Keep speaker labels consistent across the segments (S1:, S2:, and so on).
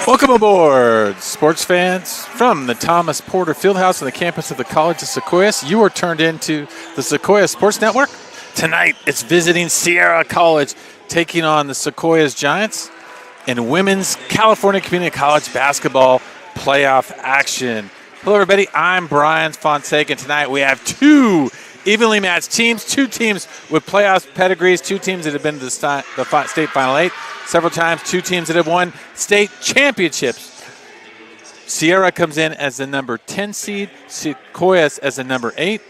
S1: Welcome aboard, sports fans. From the Thomas Porter Fieldhouse on the campus of the College of Sequoias, you are turned into the Sequoia Sports Network. Tonight, it's visiting Sierra College, taking on the Sequoias Giants in women's California Community College basketball playoff action. Hello, everybody. I'm Brian Fonseca, and tonight we have two evenly matched teams, two teams with playoff pedigrees, two teams that have been to the state Final Eight several times, two teams that have won state championships. Sierra comes in as the number 10 seed, Sequoias as the number 8.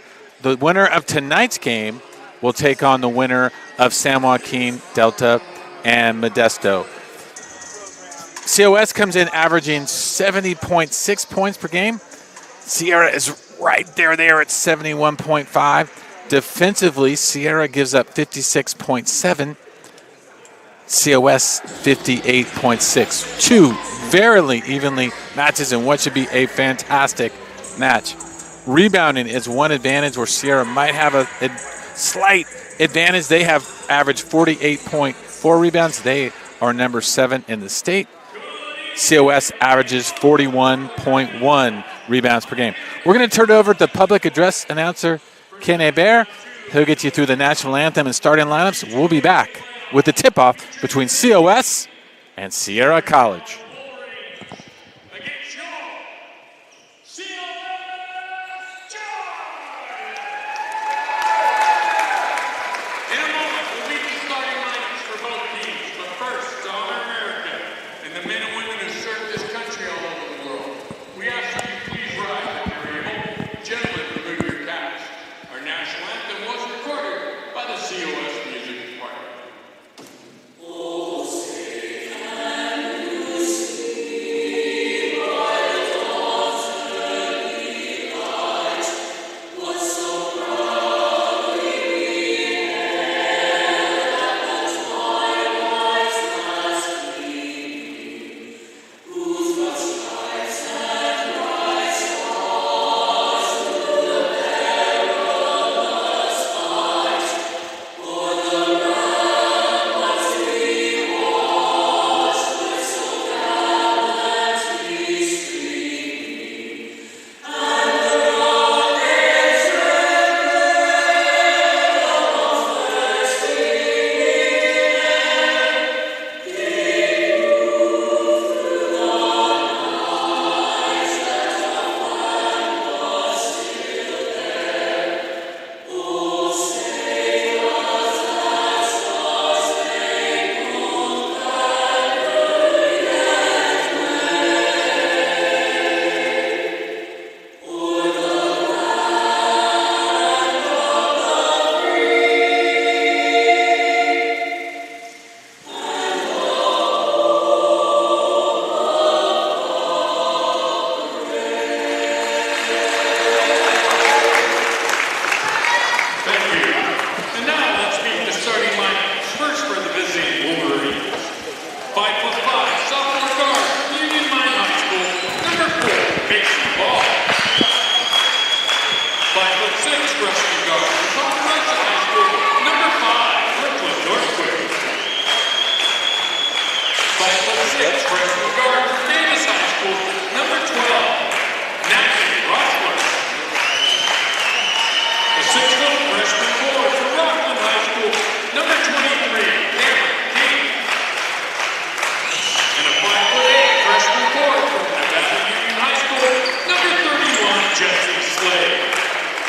S1: The winner of tonight's game will take on the winner of San Joaquin, Delta, and Modesto. COS comes in averaging 70.6 points per game. Sierra is right there at 71.5. Defensively, Sierra gives up 56.7. COS 58.6. Two very evenly matches in what should be a fantastic match. Rebounding is one advantage where Sierra might have a slight advantage. They have averaged 48.4 rebounds. They are number 7 in the state. COS averages 41.1 rebounds per game. We're going to turn it over to public address announcer Ken Hebert. He'll get you through the national anthem and starting lineups. We'll be back with the tip-off between COS and Sierra College.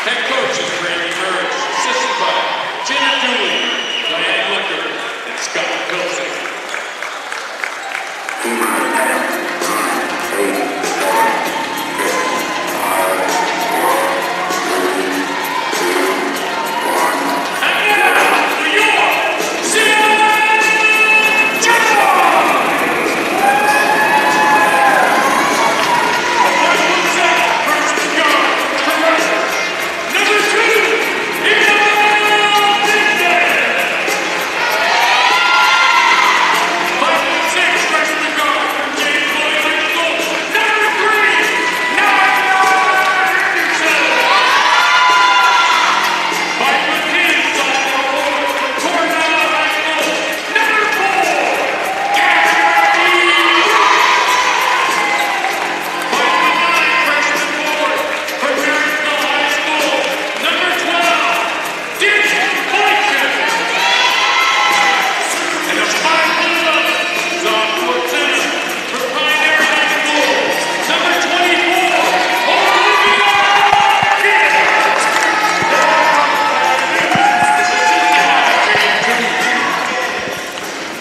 S2: Head coach is Randy Burris, assisted by Jenna Dooley, Diane Licker, and Scott Pilsey.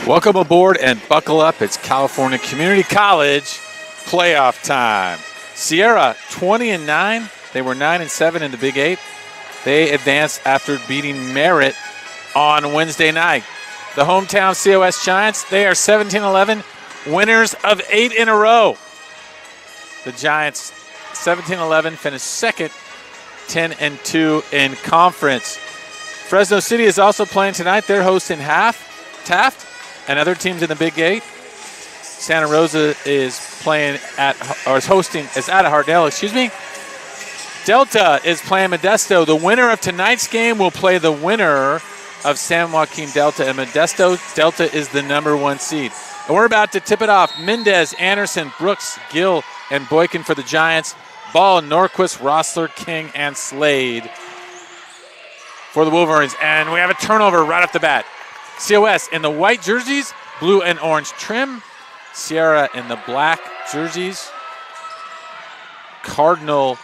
S1: Welcome aboard and buckle up. It's California Community College playoff time. Sierra 20-9. They were 9-7 in the Big 8. They advanced after beating Merritt on Wednesday night. The hometown COS Giants, they are 17-11, winners of 8 in a row. The Giants 17-11 finished second, 10-2 in conference. Fresno City is also playing tonight. They're hosting Taft and other teams in the Big 8. Santa Rosa is playing at Hardell, excuse me. Delta is playing Modesto. The winner of tonight's game will play the winner of San Joaquin Delta and Modesto. Delta is the #1 seed. And we're about to tip it off. Mendez, Anderson, Brooks, Gill, and Boykin for the Giants. Ball, Norquist, Rossler, King, and Slade for the Wolverines. And we have a turnover right off the bat. COS in the white jerseys, blue and orange trim. Sierra in the black jerseys. Cardinal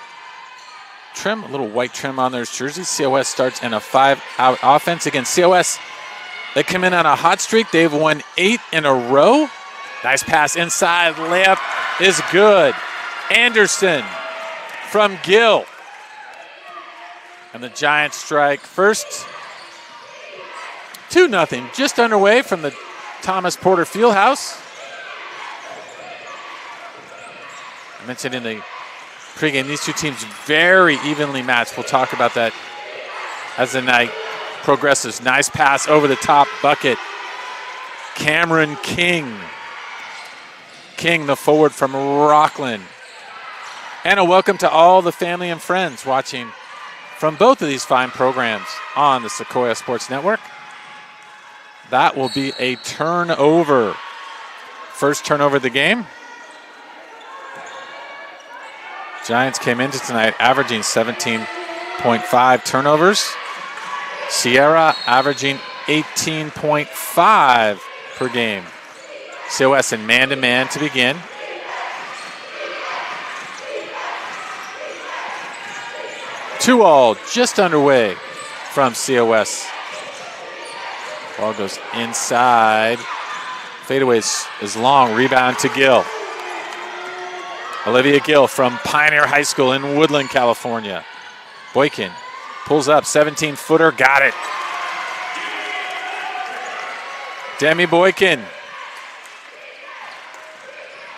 S1: trim, a little white trim on their jerseys. COS starts in a 5-out offense. Again, COS, they come in on a hot streak. They've won 8 in a row. Nice pass inside. Layup is good. Anderson from Gill. And the Giants strike first. 2-0, just underway from the Thomas Porter Fieldhouse. I mentioned in the pregame, these two teams very evenly matched. We'll talk about that as the night progresses. Nice pass over the top bucket. Cameron King. King, the forward from Rockland. And a welcome to all the family and friends watching from both of these fine programs on the Sequoia Sports Network. That will be a turnover. First turnover of the game. Giants came into tonight averaging 17.5 turnovers. Sierra averaging 18.5 per game. COS in man-to-man to begin. Two-all just underway from COS. Ball goes inside. Fadeaway is long. Rebound to Gill. Olivia Gill from Pioneer High School in Woodland, California. Boykin pulls up, 17-footer, got it. Demi Boykin.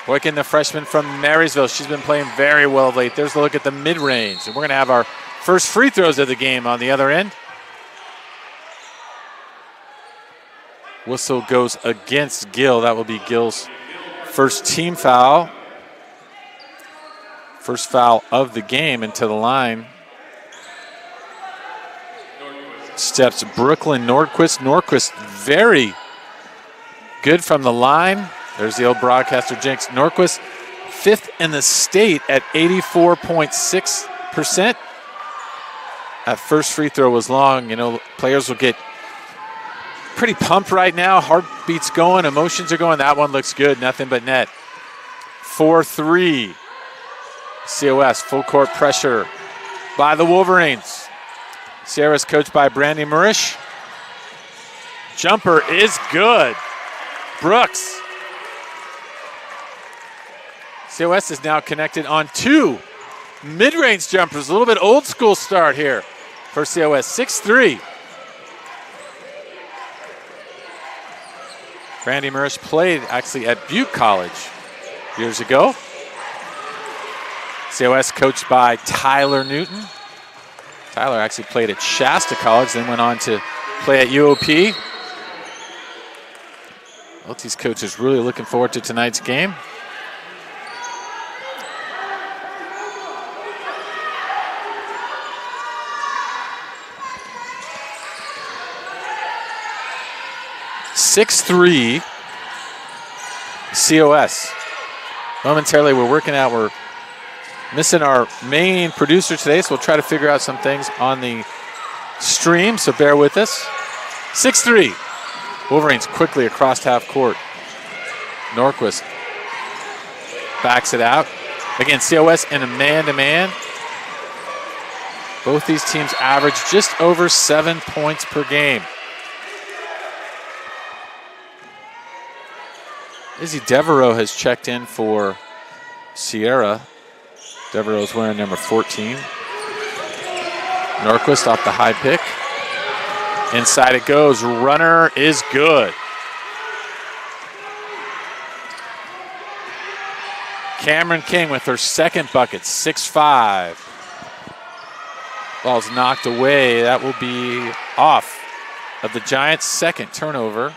S1: Boykin, the freshman from Marysville. She's been playing very well of late. There's a look at the mid-range. And we're going to have our first free throws of the game on the other end. Whistle goes against Gill. That will be Gill's first team foul. First foul of the game, into the line steps Brooklyn Nordquist. Nordquist very good from the line. There's the old broadcaster jinx. Nordquist 5th in the state at 84.6%. That first free throw was long. You know, players will get pretty pumped right now. Heartbeats going, emotions are going. That one looks good, nothing but net. 4-3. COS, full court pressure by the Wolverines. Sierra's coached by Brandy Murish. Jumper is good. Brooks. COS is now connected on 2 mid-range jumpers. A little bit old school start here for COS. 6-3. Brandy Murish played actually at Butte College years ago. COS coached by Tyler Newton. Tyler actually played at Shasta College, then went on to play at UOP. Both these coaches really looking forward to tonight's game. (6-3) COS. Momentarily, we're missing our main producer today, so we'll try to figure out some things on the stream, so bear with us. 6-3. Wolverines quickly across half court. Norquist backs it out. Again, COS in a man-to-man. Both these teams average just over 7 points per game. Izzy Devereaux has checked in for Sierra. Devereaux's wearing number 14. Norquist off the high pick. Inside it goes. Runner is good. Cameron King with her second bucket, 6-5. Ball's knocked away. That will be off of the Giants' second turnover.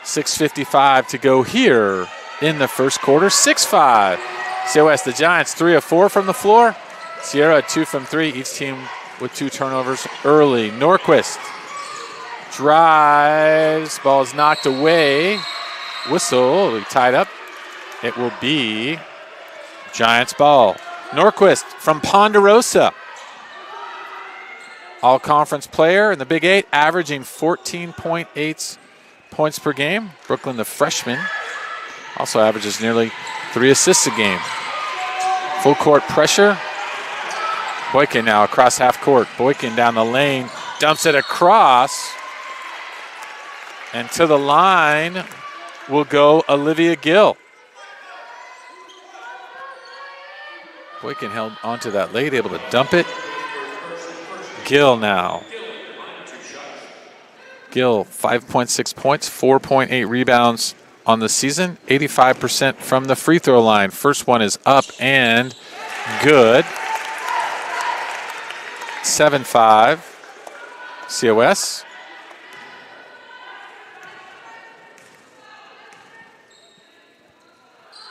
S1: .6:55 to go here in the first quarter. 6-5. COS, the Giants 3 of 4 from the floor. Sierra 2 from 3. Each team with 2 turnovers early. Norquist drives. Ball is knocked away. Whistle. We tied up. It will be Giants ball. Norquist from Ponderosa. All-conference player in the Big 8, averaging 14.8 points per game. Brooklyn, the freshman, also averages nearly 3 assists a game. Full court pressure. Boykin now across half court. Boykin down the lane, dumps it across. And to the line will go Olivia Gill. Boykin held onto that late, able to dump it. Gill now. Gill, 5.6 points, 4.8 rebounds on the season, 85% from the free throw line. First one is up and good. 7-5, COS.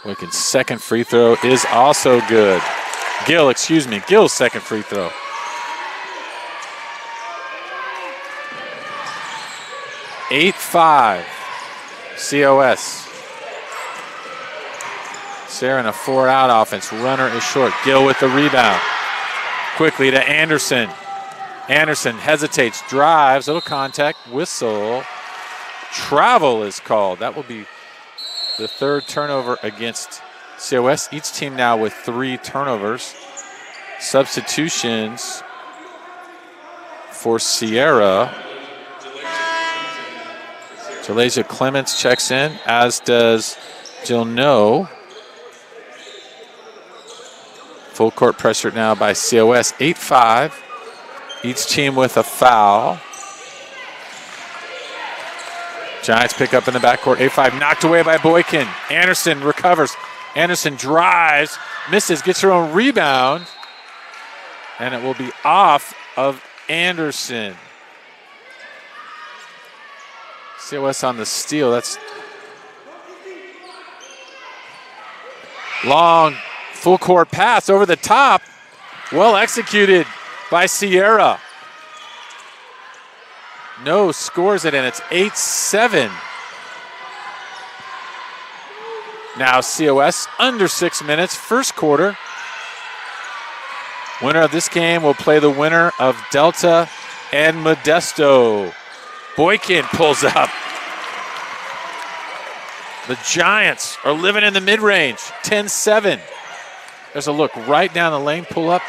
S1: Boykin's second free throw is also good. Gill's second free throw. .85, COS. Sarah in a 4-out offense. Runner is short. Gill with the rebound. Quickly to Anderson. Anderson hesitates, drives, little contact, whistle. Travel is called. That will be the third turnover against COS. Each team now with 3 turnovers. Substitutions for Sierra. Jalasia Clements checks in, as does Jill No. Full court pressure now by COS. 8-5. Each team with a foul. Giants pick up in the backcourt. 8-5 knocked away by Boykin. Anderson recovers. Anderson drives, misses, gets her own rebound. And it will be off of Anderson. COS on the steal. That's long full court pass over the top. Well executed by Sierra. No scores it, and it's 8-7. Now COS under 6 minutes, first quarter. Winner of this game will play the winner of Delta and Modesto. Boykin pulls up. The Giants are living in the mid-range, 10-7. There's a look right down the lane, pull up,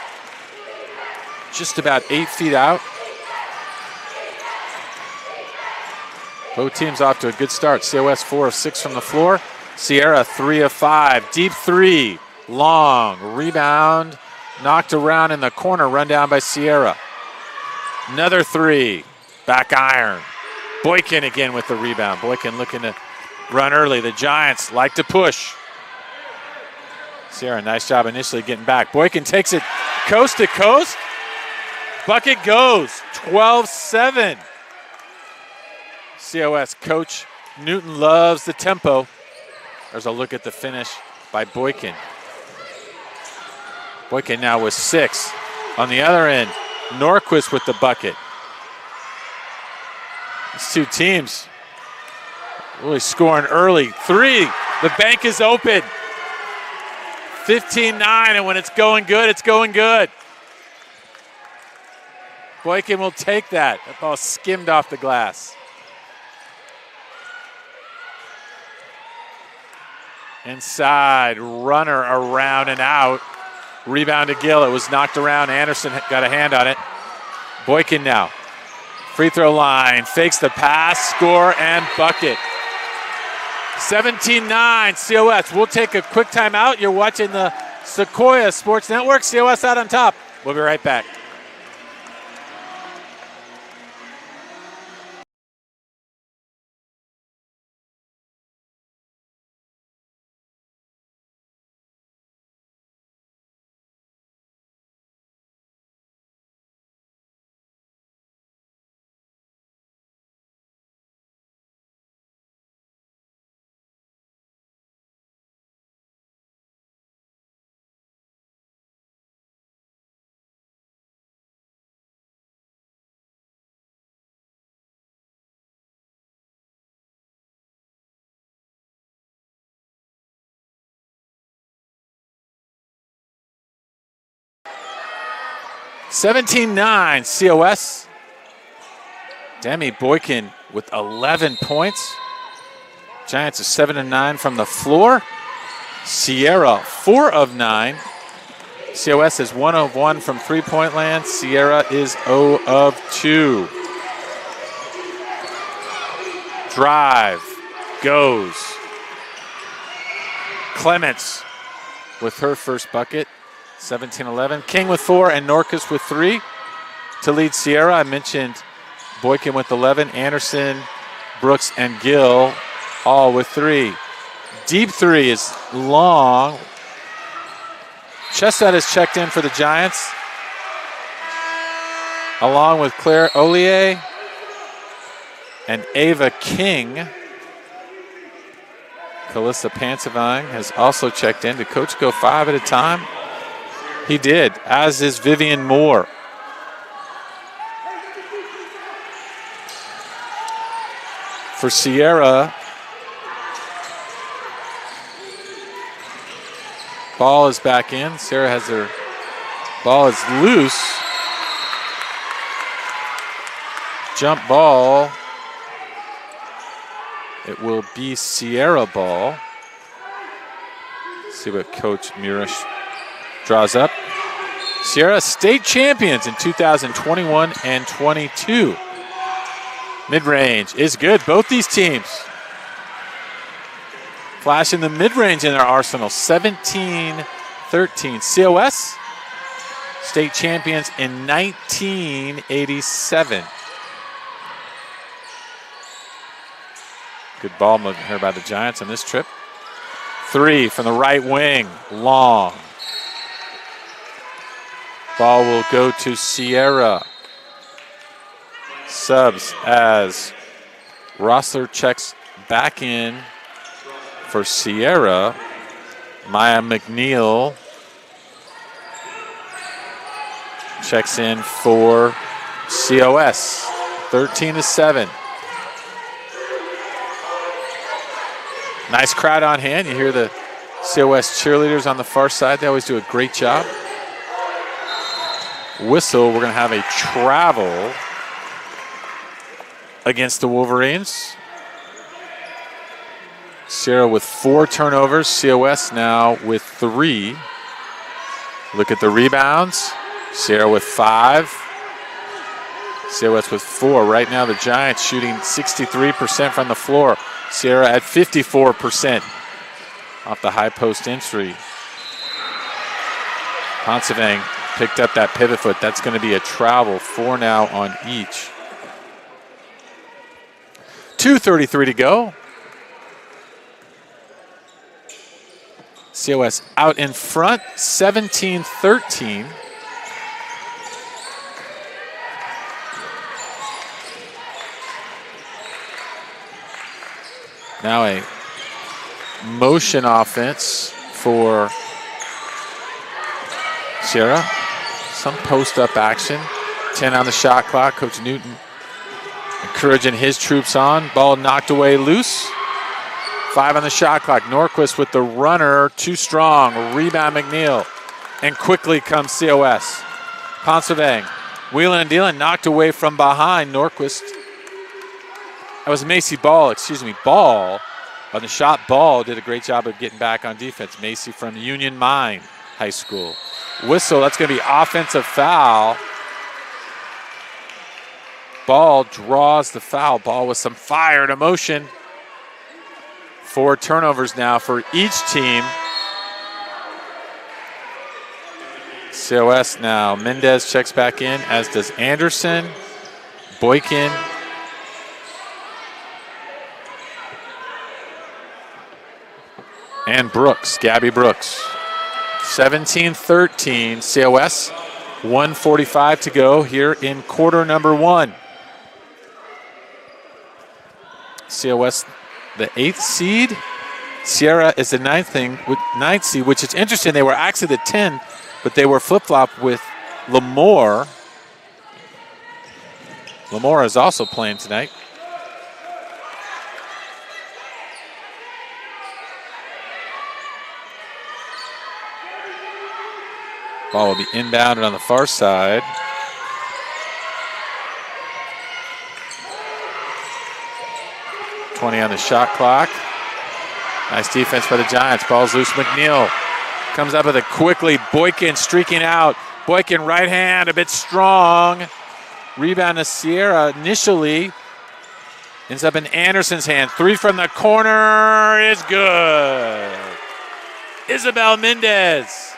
S1: just about 8 feet out. Both teams off to a good start. COS 4 of 6 from the floor. Sierra 3 of 5. Deep 3. Long. Rebound. Knocked around in the corner. Run down by Sierra. Another 3. Back iron. Boykin again with the rebound. Boykin looking to run early. The Giants like to push. Sierra, nice job initially getting back. Boykin takes it coast to coast. Bucket goes. 12-7. COS coach Newton loves the tempo. There's a look at the finish by Boykin. Boykin now with 6. On the other end, Norquist with the bucket. These two teams really scoring early. 3, the bank is open. 15-9, and when it's going good, it's going good. Boykin will take that. That ball skimmed off the glass. Inside, runner around and out. Rebound to Gill. It was knocked around. Anderson got a hand on it. Boykin now. Free throw line, fakes the pass, score, and bucket. 17-9 COS. We'll take a quick timeout. You're watching the Sequoia Sports Network. COS out on top. We'll be right back. (17-9) COS. Demi Boykin with 11 points. Giants are 7-9 from the floor. Sierra 4 of 9. COS is 1 of 1 from three-point land. Sierra is 0 of 2. Drive goes. Clements with her first bucket. 17-11. King with 4 and Norcus with 3 to lead Sierra. I mentioned Boykin with 11. Anderson, Brooks, and Gill all with 3. Deep 3 is long. Chestnut has checked in for the Giants, along with Claire Ollier and Ava King. Calissa Pansevine has also checked in. Did Coach go 5 at a time? He did, as is Vivian Moore. For Sierra, ball is back in. Sierra has her ball is loose. Jump ball. It will be Sierra ball. See what Coach Murish draws up. Sierra state champions in 2021 and 22. Mid-range is good. Both these teams flashing the mid-range in their arsenal. 17-13. COS, state champions in 1987. Good ball movement here by the Giants on this trip. 3 from the right wing, long. Ball will go to Sierra. Subs as Rossler checks back in for Sierra. Maya McNeil checks in for COS. 13-7. Nice crowd on hand. You hear the COS cheerleaders on the far side. They always do a great job. Whistle, we're going to have a travel against the Wolverines. Sierra with 4 turnovers. COS now with 3. Look at the rebounds. Sierra with 5. COS with 4. Right now the Giants shooting 63% from the floor. Sierra at 54% off the high post entry. Ponsevang picked up that pivot foot. That's going to be a travel. 4 now on each. 2:33 to go. COS out in front, 17-13. Now a motion offense for Sierra. Some post-up action. 10 on the shot clock. Coach Newton encouraging his troops on. Ball knocked away loose. 5 on the shot clock. Norquist with the runner. Too strong. Rebound McNeil. And quickly comes COS. Ponsevang. Wheeling and dealing. Knocked away from behind. Norquist. That was Macy Ball. Ball on the shot. Ball did a great job of getting back on defense. Macy from Union Mine High School. Whistle. That's going to be offensive foul Ball draws the foul. Ball with some fire and emotion. 4 turnovers now for each team. COS now. Mendez checks back in, as does Anderson, Boykin, and Brooks, Gabby Brooks. 17-13 COS. 1:45 to go here in quarter number 1. COS, the 8th seed. Sierra is the 9th seed, which is interesting. They were actually the 10, but they were flip-flopped with Lemoore. Lemoore is also playing tonight. Ball will be inbounded on the far side. .20 on the shot clock. Nice defense by the Giants. Ball's loose. McNeil comes up with it quickly. Boykin streaking out. Boykin right hand, a bit strong. Rebound to Sierra initially. Ends up in Anderson's hand. 3 from the corner is good. Isabel Mendez.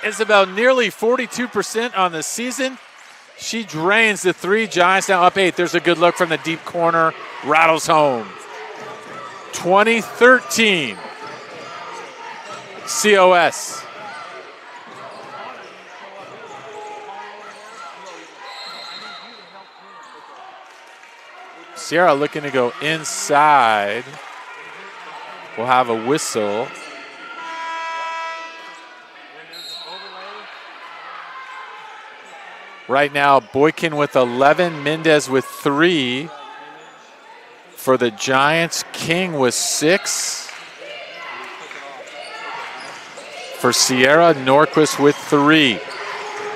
S1: Isabel nearly 42% on the season. She drains the 3. Giants now up 8. There's a good look from the deep corner. Rattles home. 20-13. COS. Sierra looking to go inside. We'll have a whistle. Right now, Boykin with 11, Mendez with 3. For the Giants, King with 6. For Sierra, Norquist with 3.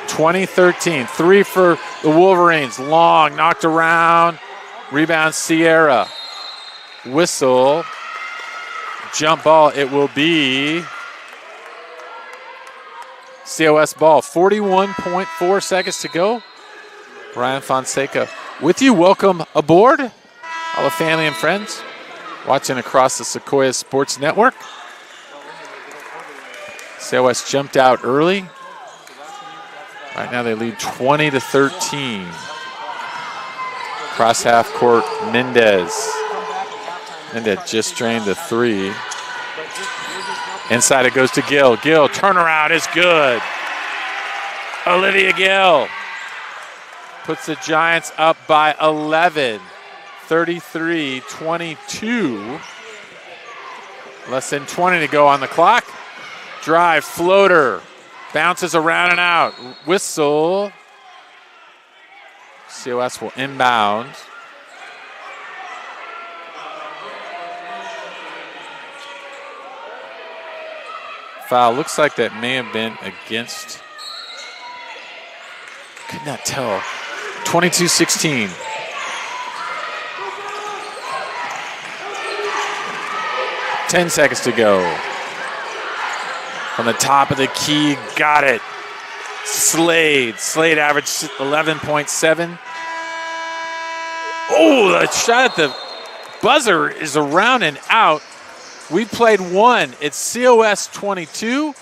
S1: 20-13, 3 for the Wolverines. Long, knocked around. Rebound, Sierra. Whistle. Jump ball, it will be COS ball. 41.4 seconds to go. Brian Fonseca with you. Welcome aboard, all the family and friends watching across the Sequoias Sports Network. COS jumped out early. Right now they lead 20-13. Cross half court, Mendez. Mendez just drained the 3. Inside it goes to Gill. Gill, turnaround is good. Olivia Gill puts the Giants up by 11. 33-22. Less than 20 to go on the clock. Drive, floater. Bounces around and out. Whistle. COS will inbound. Foul. Looks like that may have been against. Could not tell. 22-16. Ten seconds to go. From the top of the key, got it. Slade. Slade averaged 11.7. Oh, the shot at the buzzer is around and out. We played 1. It's COS 22,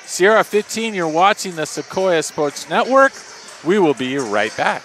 S1: Sierra 15. You're watching the Sequoia Sports Network. We will be right back.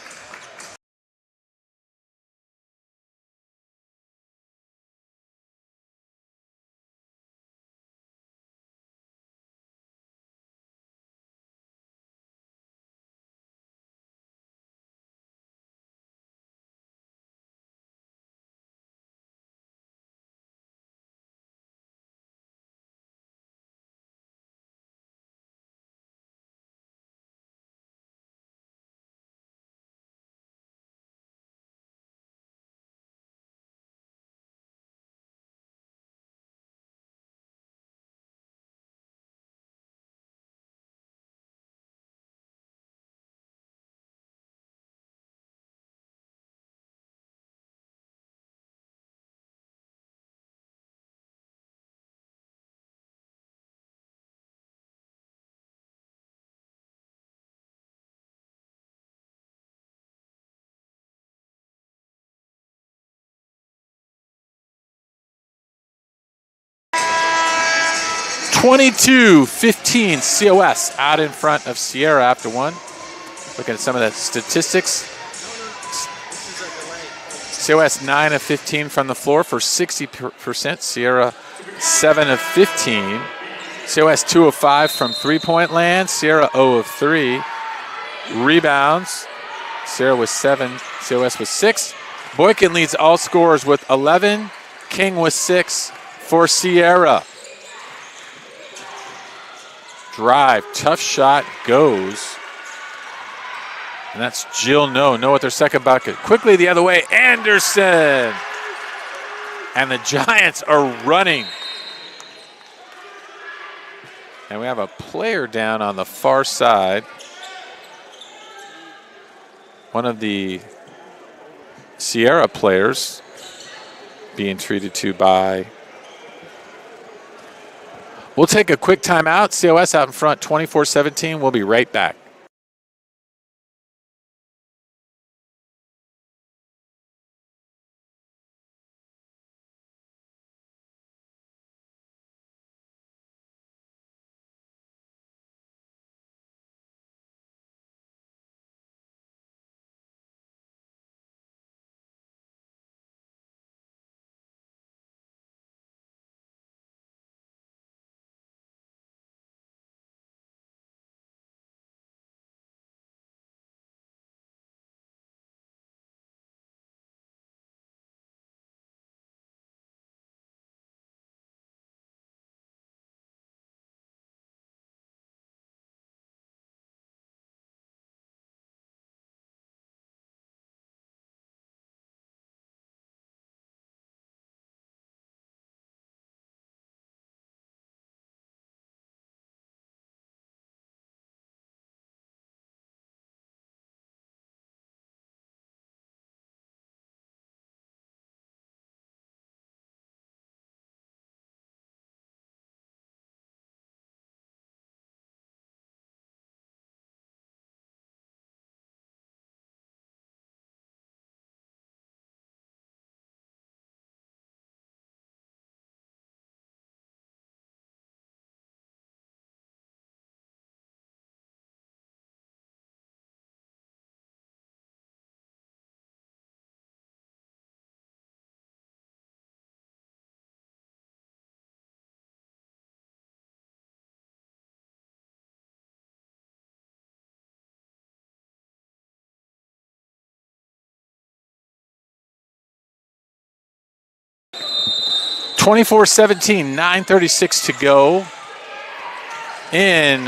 S1: 22-15, COS out in front of Sierra after one. Looking at some of the statistics. COS 9 of 15 from the floor for 60%. Sierra 7 of 15. COS 2 of 5 from three-point land. Sierra 0 of 3. Rebounds. Sierra was 7. COS was 6. Boykin leads all scorers with 11. King with 6 for Sierra. Drive, tough shot, goes. And that's Jill No with their second bucket. Quickly the other way, Anderson. And the Giants are running. And we have a player down on the far side. One of the Sierra players being treated to by. We'll take a quick timeout. COS out in front, 24-17. We'll be right back. (24-17), 9:36 to go in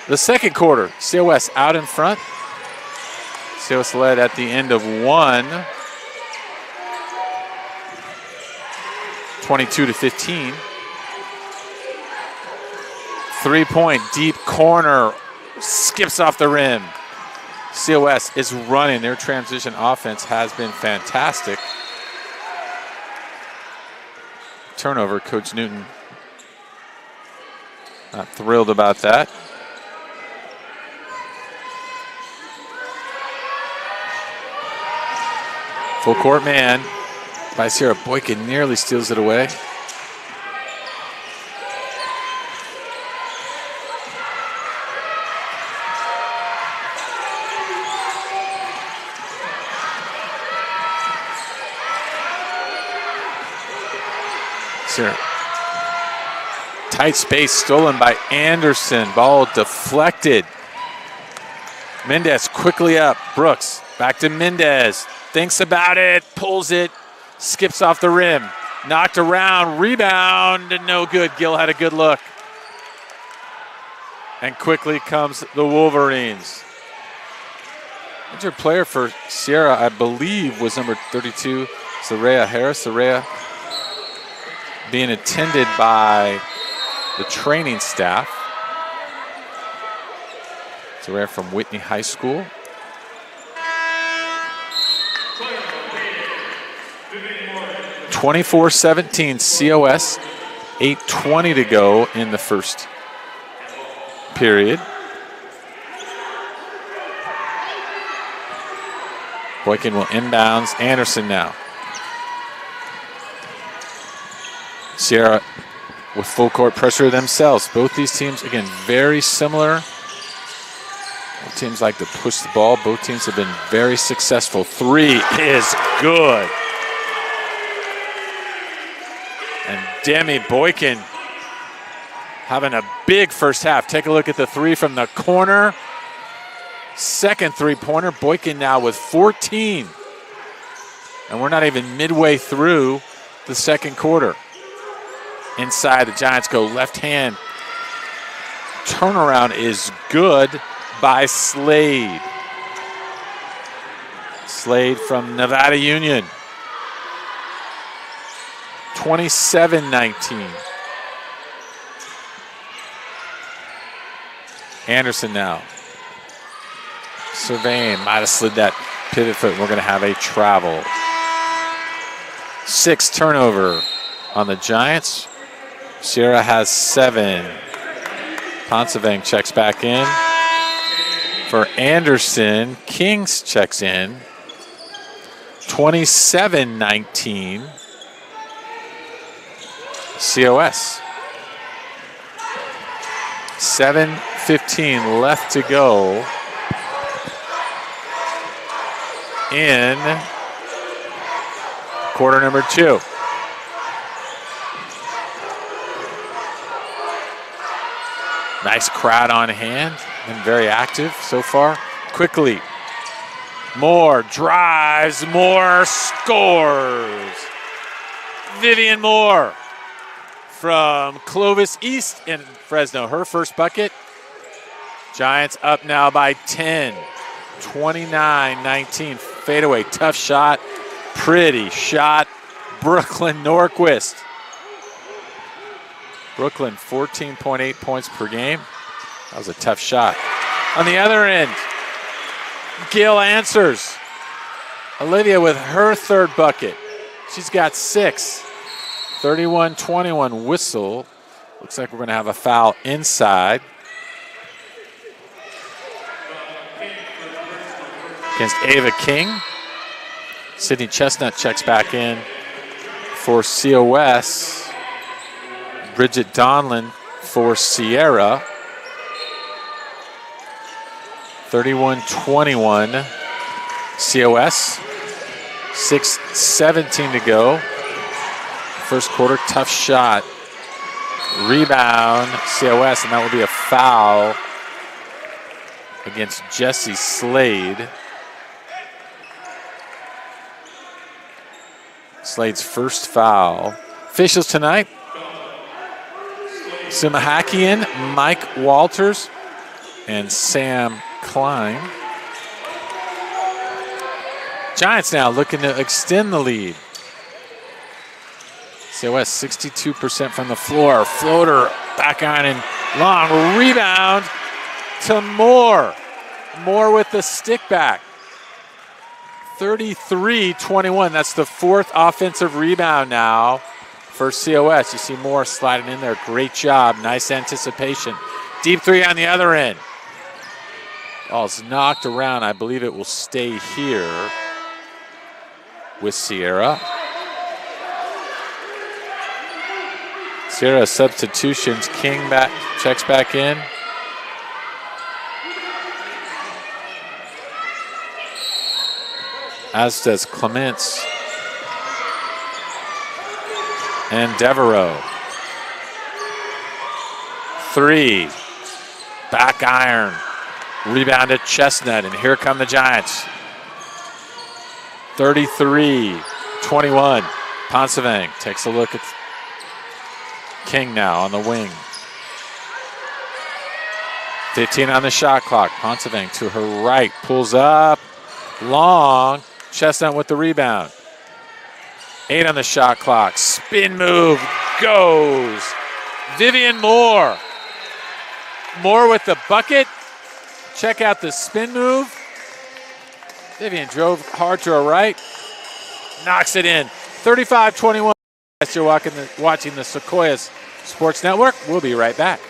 S1: the second quarter. COS out in front. COS led at the end of one, 22-15. 3-point deep corner, skips off the rim. COS is running. Their transition offense has been fantastic. Turnover, Coach Newton not thrilled about that. Full court man by Sierra. Boykin nearly steals it away. Sierra. Tight space stolen by Anderson. Ball deflected. Mendez quickly up. Brooks back to Mendez. Thinks about it, pulls it, skips off the rim. Knocked around, rebound, no good. Gill had a good look. And quickly comes the Wolverines. Injured player for Sierra, I believe, was number 32, Saraya Harris. Saraya being attended by the training staff. Saraya from Whitney High School. (24-17) COS, 8:20 to go in the first period. Boykin will inbounds. Anderson now. Sierra with full court pressure themselves. Both these teams, again, very similar. Both teams like to push the ball. Both teams have been very successful. Three is good. And Demi Boykin having a big first half. Take a look at the three from the corner. Second three-pointer. Boykin now with 14. And we're not even midway through the second quarter. Inside, the Giants go left hand. Turnaround is good by Slade. Slade from Nevada Union. 27-19. Anderson now. Surveying, might have slid that pivot foot. We're going to have a travel. 6 turnover on the Giants. Sierra has 7. Poncevang checks back in. For Anderson, Kings checks in. 27-19. COS. 7:15 left to go in quarter number 2. Nice crowd on hand. Been very active so far. Quickly. Moore drives. Moore scores. Vivian Moore from Clovis East in Fresno. Her first bucket. Giants up now by 10. 29-19. Fadeaway. Tough shot. Pretty shot. Brooklyn Norquist. Brooklyn 14.8 points per game. That was a tough shot. On the other end, Gill answers. Olivia with her third bucket. She's got 6. 31-21 whistle. Looks like we're going to have a foul inside. Against Ava King. Sydney Chestnut checks back in for COS. Bridget Donlin for Sierra. 31-21 COS. 6:17 to go. First quarter, tough shot. Rebound, COS, and that will be a foul against Jessie Slade. Slade's first foul. Officials tonight: Sumahakian, Mike Walters, and Sam Klein. Giants now looking to extend the lead. COS 62% from the floor. Floater back on and long. Rebound to Moore. Moore with the stick back. 33-21. That's the 4th offensive rebound now for COS. You see Moore sliding in there. Great job. Nice anticipation. Deep 3 on the other end. Oh, it's knocked around. I believe it will stay here with Sierra. Sierra substitutions. King checks back in. As does Clements and Devereaux. 3. Back iron. Rebounded Chestnut, and here come the Giants. 33-21. Poncevang takes a look at King now on the wing. 15 on the shot clock. Poncevang to her right, pulls up, long. Chestnut with the rebound. 8 on the shot clock. Spin move goes. Vivian Moore. Moore with the bucket. Check out the spin move. Vivian drove hard to her right. Knocks it in. 35-21. You're watching the Sequoias Sports Network. We'll be right back.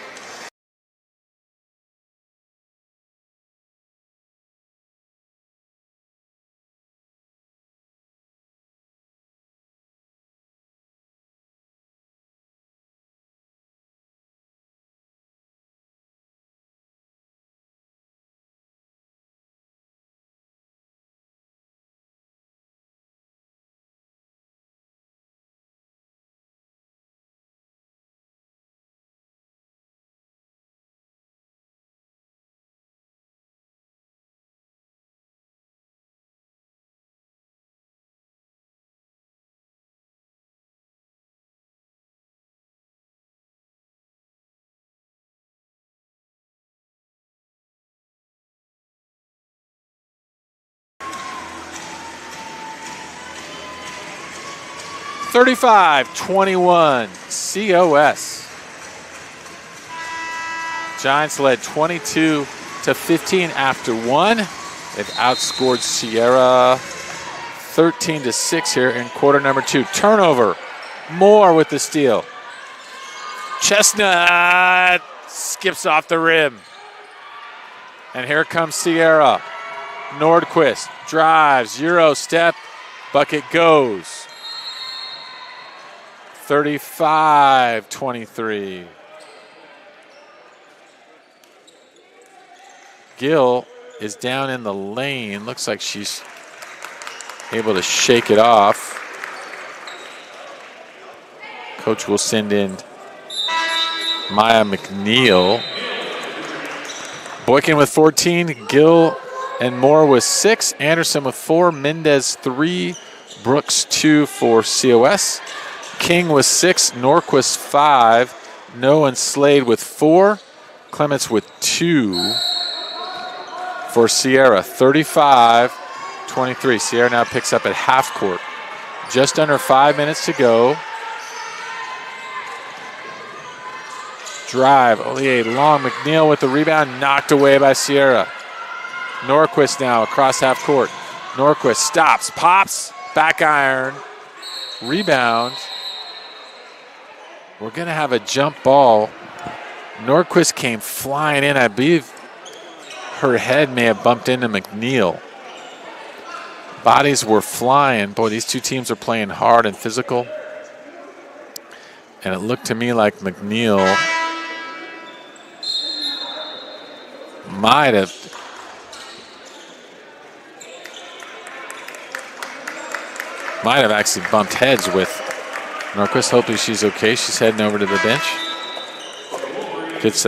S1: 35-21, COS. Giants led 22-15 after one. They've outscored Sierra 13-6 here in quarter number 2. Turnover. Moore with the steal. Chestnut skips off the rim. And here comes Sierra. Nordquist drives, Euro step, bucket goes. 35-23. Gill is down in the lane. Looks like she's able to shake it off. Coach will send in Maya McNeil. Boykin with 14, Gill and Moore with 6, Anderson with 4, Mendez 3, Brooks 2 for COS. King with 6, Norquist 5, No and Slade with 4, Clements with 2 for Sierra. 35-23. Sierra now picks up at half court. Just under 5 minutes to go. Drive, Ollier long, McNeil with the rebound, knocked away by Sierra. Norquist now across half court. Norquist stops, pops, back iron, rebound. We're going to have a jump ball. Norquist came flying in. I believe her head may have bumped into McNeil. Bodies were flying. Boy, these two teams are playing hard and physical. And it looked to me like McNeil might have actually bumped heads with Norquist. Hopefully she's okay. She's heading over to the bench. Gets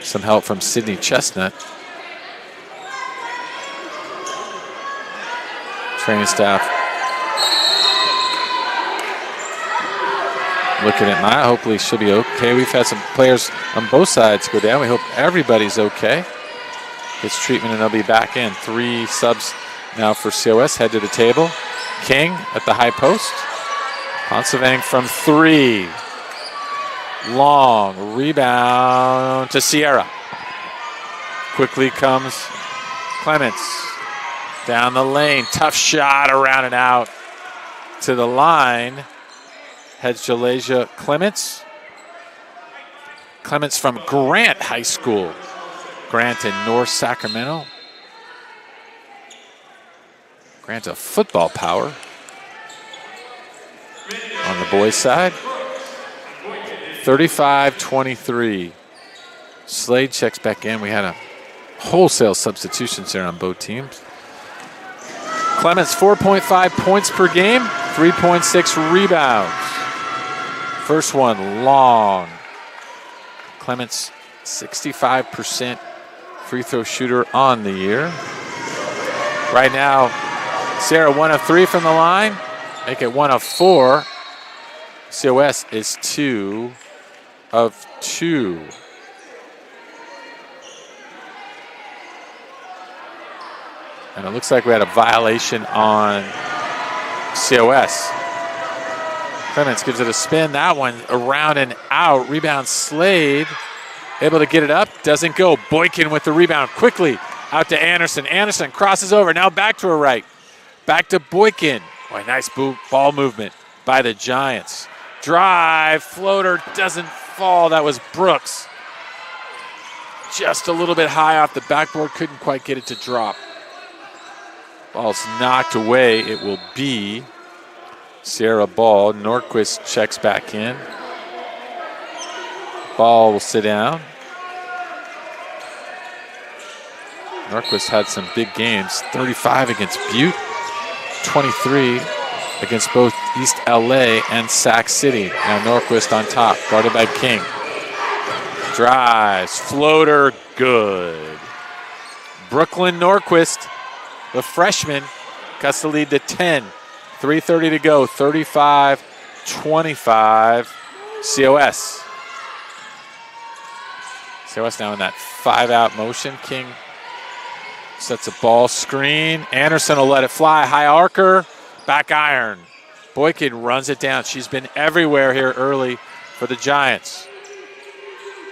S1: some help from Sydney Chestnut. Training staff looking at Maya. Hopefully she'll be okay. We've had some players on both sides go down. We hope everybody's okay. Gets treatment and they'll be back in. 3 subs now for COS. Head to the table. King at the high post. Ponsavang from 3. Long rebound to Sierra. Quickly comes Clements. Down the lane. Tough shot around and out to the line. Heads Jalasia Clements. Clements from Grant High School. Grant in North Sacramento. Grant a football power on the boys' side. 35-23. Slade checks back in. We had a wholesale substitutions there on both teams. Clements 4.5 points per game, 3.6 rebounds. First one long. Clements 65% free throw shooter on the year. Right now, Sierra 1 of 3 from the line. Make it 1 of 4. COS is 2 of 2. And it looks like we had a violation on COS. Clements gives it a spin. That one around and out. Rebound Slade. Able to get it up. Doesn't go. Boykin with the rebound quickly. Out to Anderson. Anderson crosses over. Now back to her right. Back to Boykin. Boy, nice ball movement by the Giants. Drive. Floater doesn't fall. That was Brooks. Just a little bit high off the backboard. Couldn't quite get it to drop. Ball's knocked away. It will be Sierra ball. Norquist checks back in. Ball will sit down. Norquist had some big games. 35 against Butte. 23 against both East LA and Sac City. Now Norquist on top, guarded by King. Drives, floater, good. Brooklyn Norquist, the freshman, cuts the lead to 10. 3:30 to go, 35-25, COS. COS now in that 5-out motion. King sets a ball screen. Anderson will let it fly. High arcer, back iron. Boykin runs it down. She's been everywhere here early for the Giants.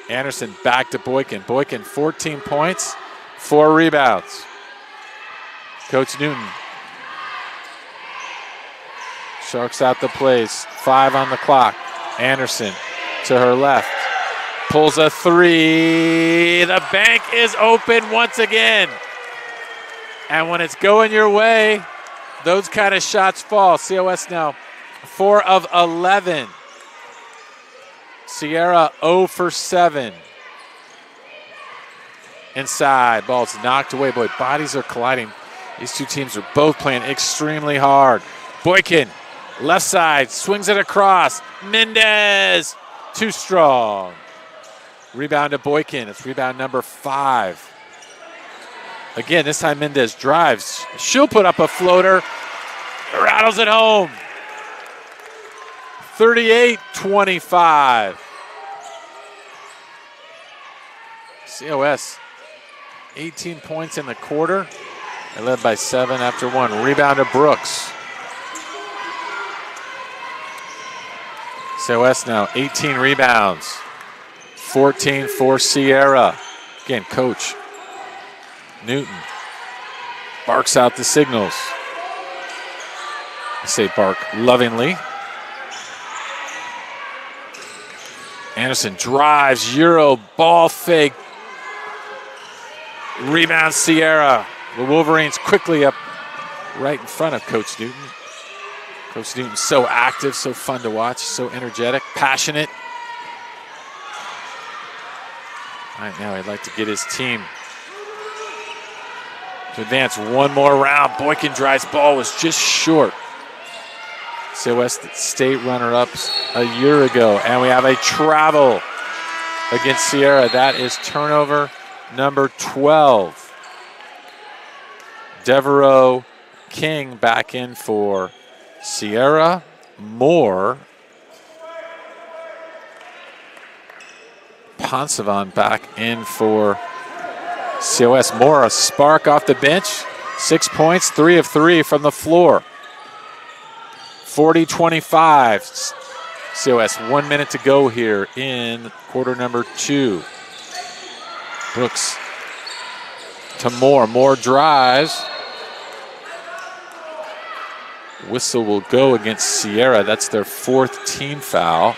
S1: Anderson back to Boykin. Boykin, 14 points, 4 rebounds. Coach Newton sharks out the plays. 5 on the clock. Anderson to her left. Pulls a 3. The bank is open once again. And when it's going your way, those kind of shots fall. COS now 4 of 11. Sierra 0 for 7. Inside, ball's knocked away. Boy, bodies are colliding. These two teams are both playing extremely hard. Boykin, left side, swings it across. Mendez, too strong. Rebound to Boykin. It's rebound number 5. Again, this time Mendez drives. She'll put up a floater. Rattles it home. 38-25. COS, 18 points in the quarter. They led by 7 after 1. Rebound to Brooks. COS now 18 rebounds. 14 for Sierra. Again, Coach Newton barks out the signals. I say bark lovingly. Anderson drives, Euro, ball fake. Rebound Sierra. The Wolverines quickly up right in front of Coach Newton. Coach Newton's so active, so fun to watch, so energetic, passionate. Right now, I'd like to get his team to advance one more round. Boykin drives, ball was just short. COS state runner-ups a year ago. And we have a travel against Sierra. That is turnover number 12. Devereaux King back in for Sierra. Moore. Ponsavan back in for COS. Moore, a spark off the bench. 6 points, 3 of 3 from the floor. 40-25. COS, 1 minute to go here in quarter number 2. Brooks to Moore. Moore drives. Whistle will go against Sierra. That's their 4th team foul.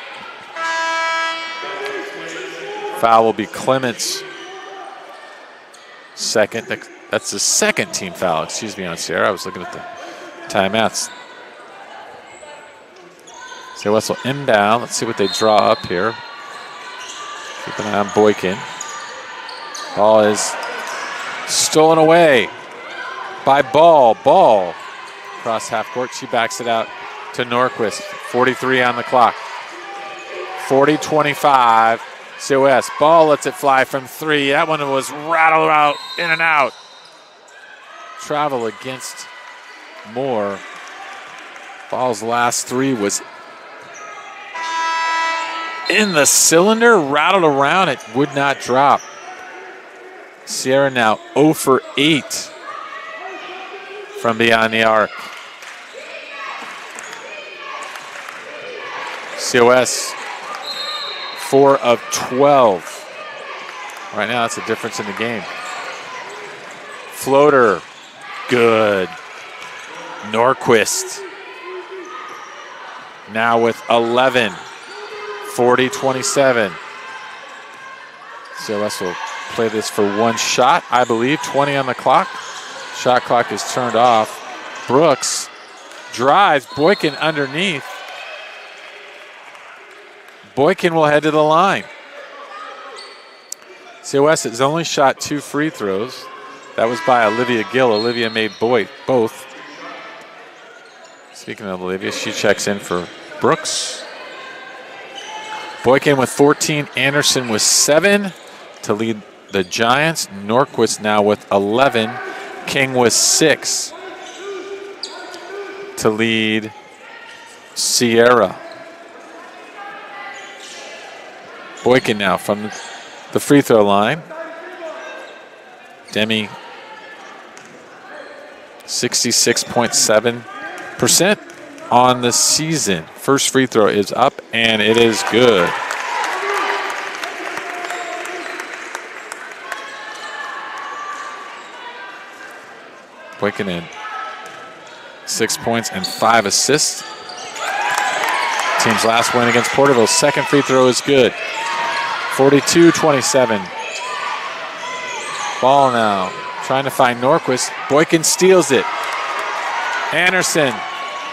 S1: Foul will be Clement's second. That's the 2nd team foul, excuse me, on Sierra. I was looking at the timeouts. So Wessel inbound. Let's see what they draw up here. Keep an eye on Boykin. Ball is stolen away by Ball. Ball across half court. She backs it out to Norquist. 43 on the clock. 40-25. COS. Ball lets it fly from 3. That one was rattled out, in and out. Travel against Moore. Ball's last 3 was in the cylinder, rattled around. It would not drop. Sierra now 0 for 8 from beyond the arc. COS 4 of 12. Right now, that's the difference in the game. Floater, good. Norquist now with 11. 40-27. COS will play this for 1 shot, I believe. 20 on the clock. Shot clock is turned off. Brooks drives. Boykin underneath. Boykin will head to the line. COS has only shot 2 free throws. That was by Olivia Gill. Olivia made both. Speaking of Olivia, she checks in for Brooks. Boykin with 14, Anderson with 7 to lead the Giants. Norquist now with 11, King with 6 to lead Sierra. Boykin now from the free throw line. Demi, 66.7%. on the season. First free throw is up, and it is good. Boykin in 6 points and 5 assists. Team's last win against Porterville. Second free throw is good. 42-27. Ball now. Trying to find Norquist. Boykin steals it. Anderson,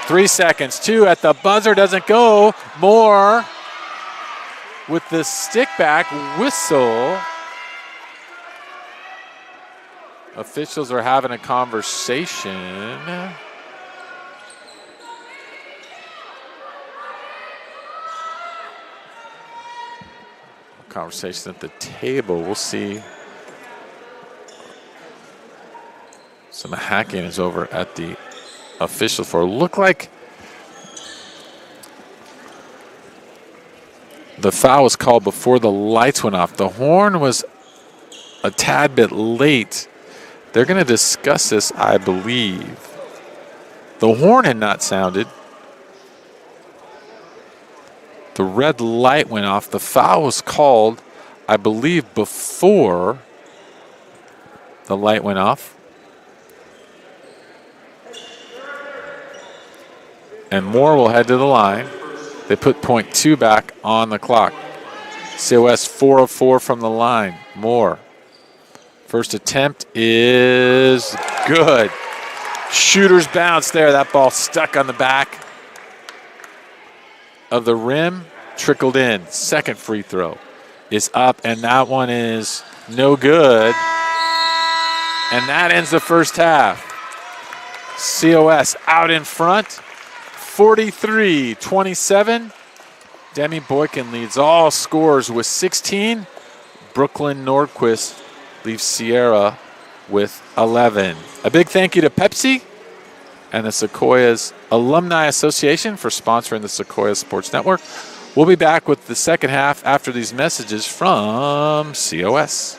S1: 3 seconds. 2 at the buzzer, doesn't go. Moore with the stick back whistle. Officials are having a conversation. Conversation at the table. We'll see. Some hacking is over at the official floor. Look like the foul was called before the lights went off. The horn was a tad bit late. They're going to discuss this, I believe. The horn had not sounded. The red light went off. The foul was called, I believe, before the light went off. And Moore will head to the line. They put .2 back on the clock. COS 4 of 4 from the line. Moore. First attempt is good. Shooter's bounce there. That ball stuck on the back of the rim, trickled in. Second free throw is up, and that one is no good. And that ends the first half. COS out in front, 43-27. Demi Boykin leads all scores with 16. Brooklyn Nordquist leaves Sierra with 11. A big thank you to Pepsi and the Sequoias Alumni Association for sponsoring the Sequoias Sports Network. We'll be back with the second half after these messages from COS.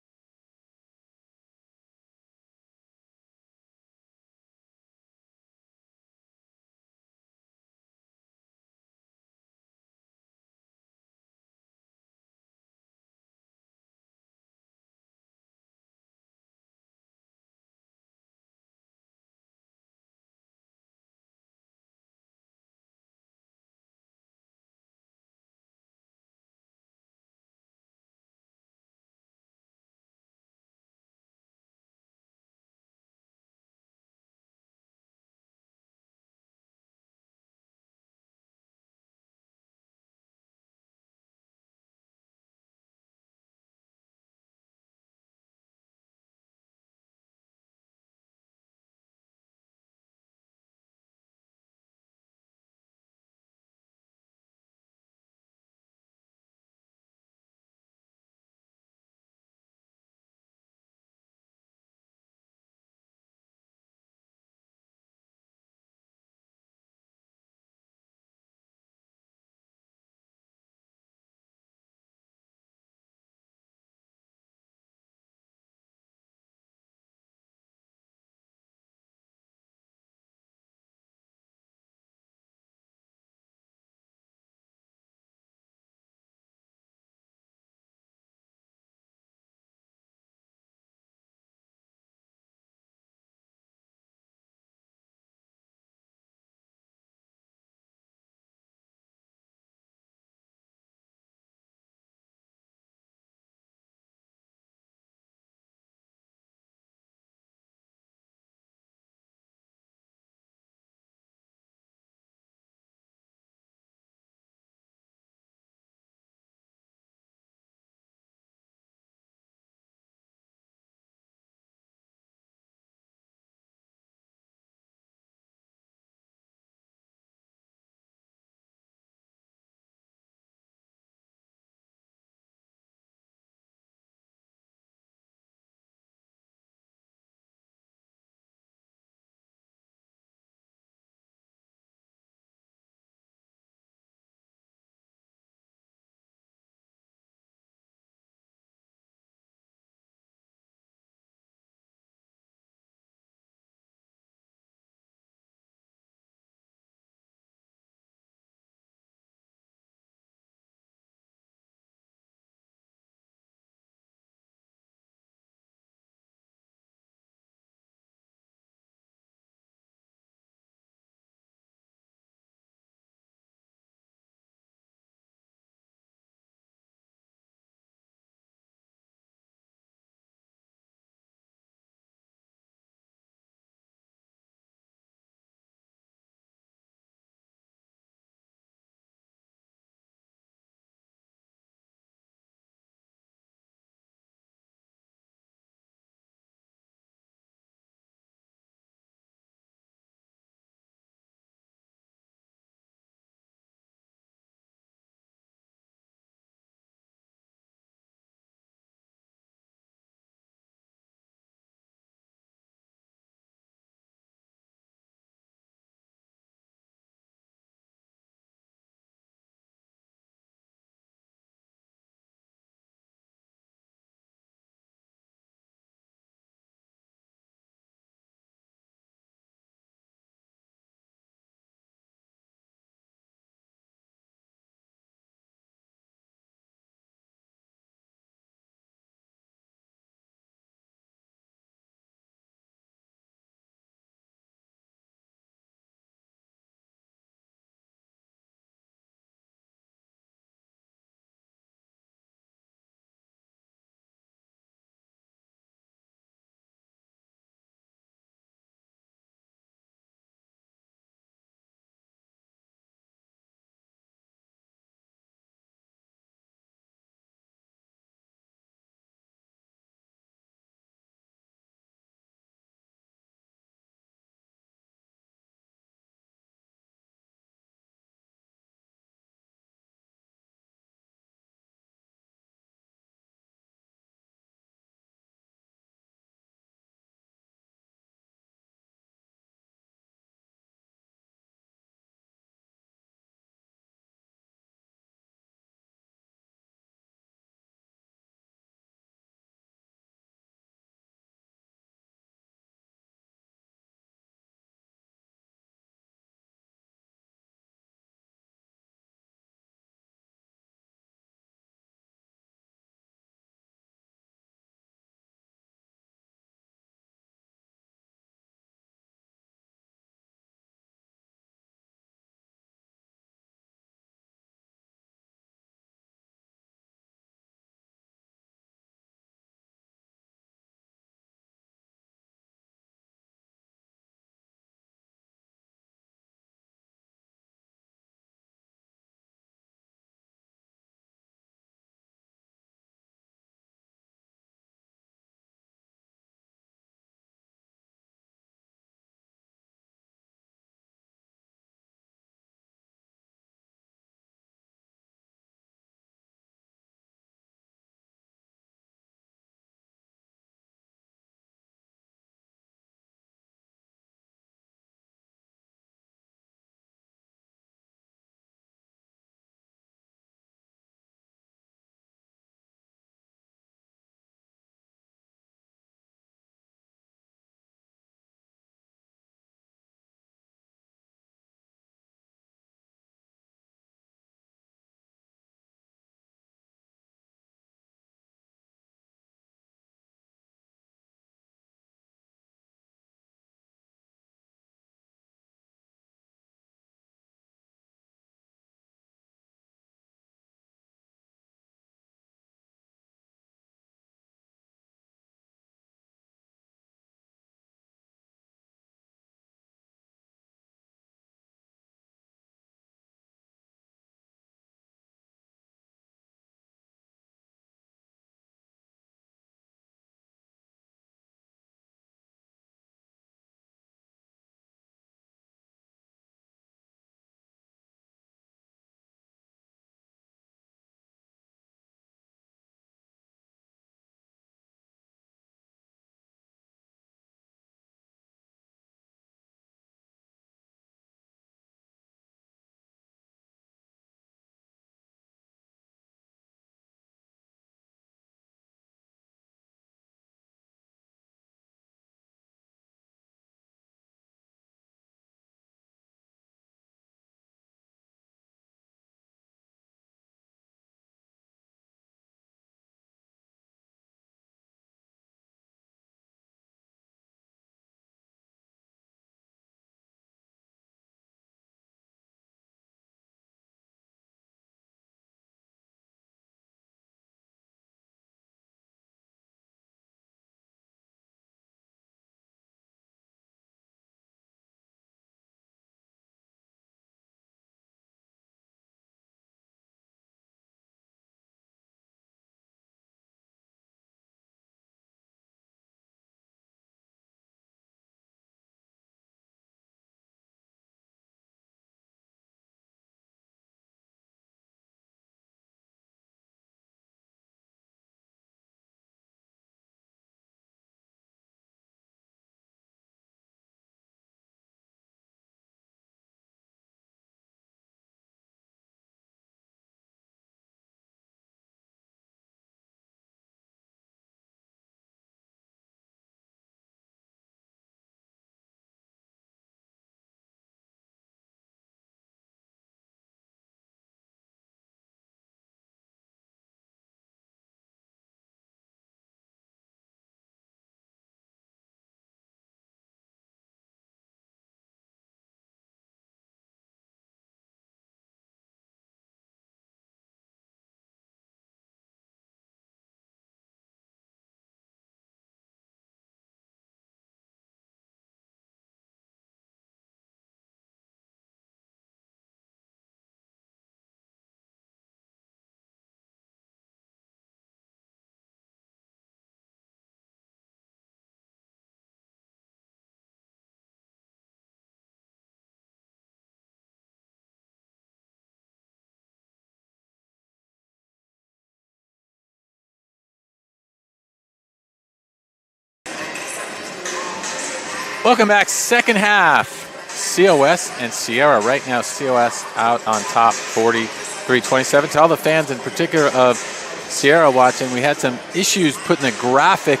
S1: Welcome back, second half. COS and Sierra. Right now, COS out on top, 43-27. To all the fans, in particular of Sierra watching, we had some issues putting the graphic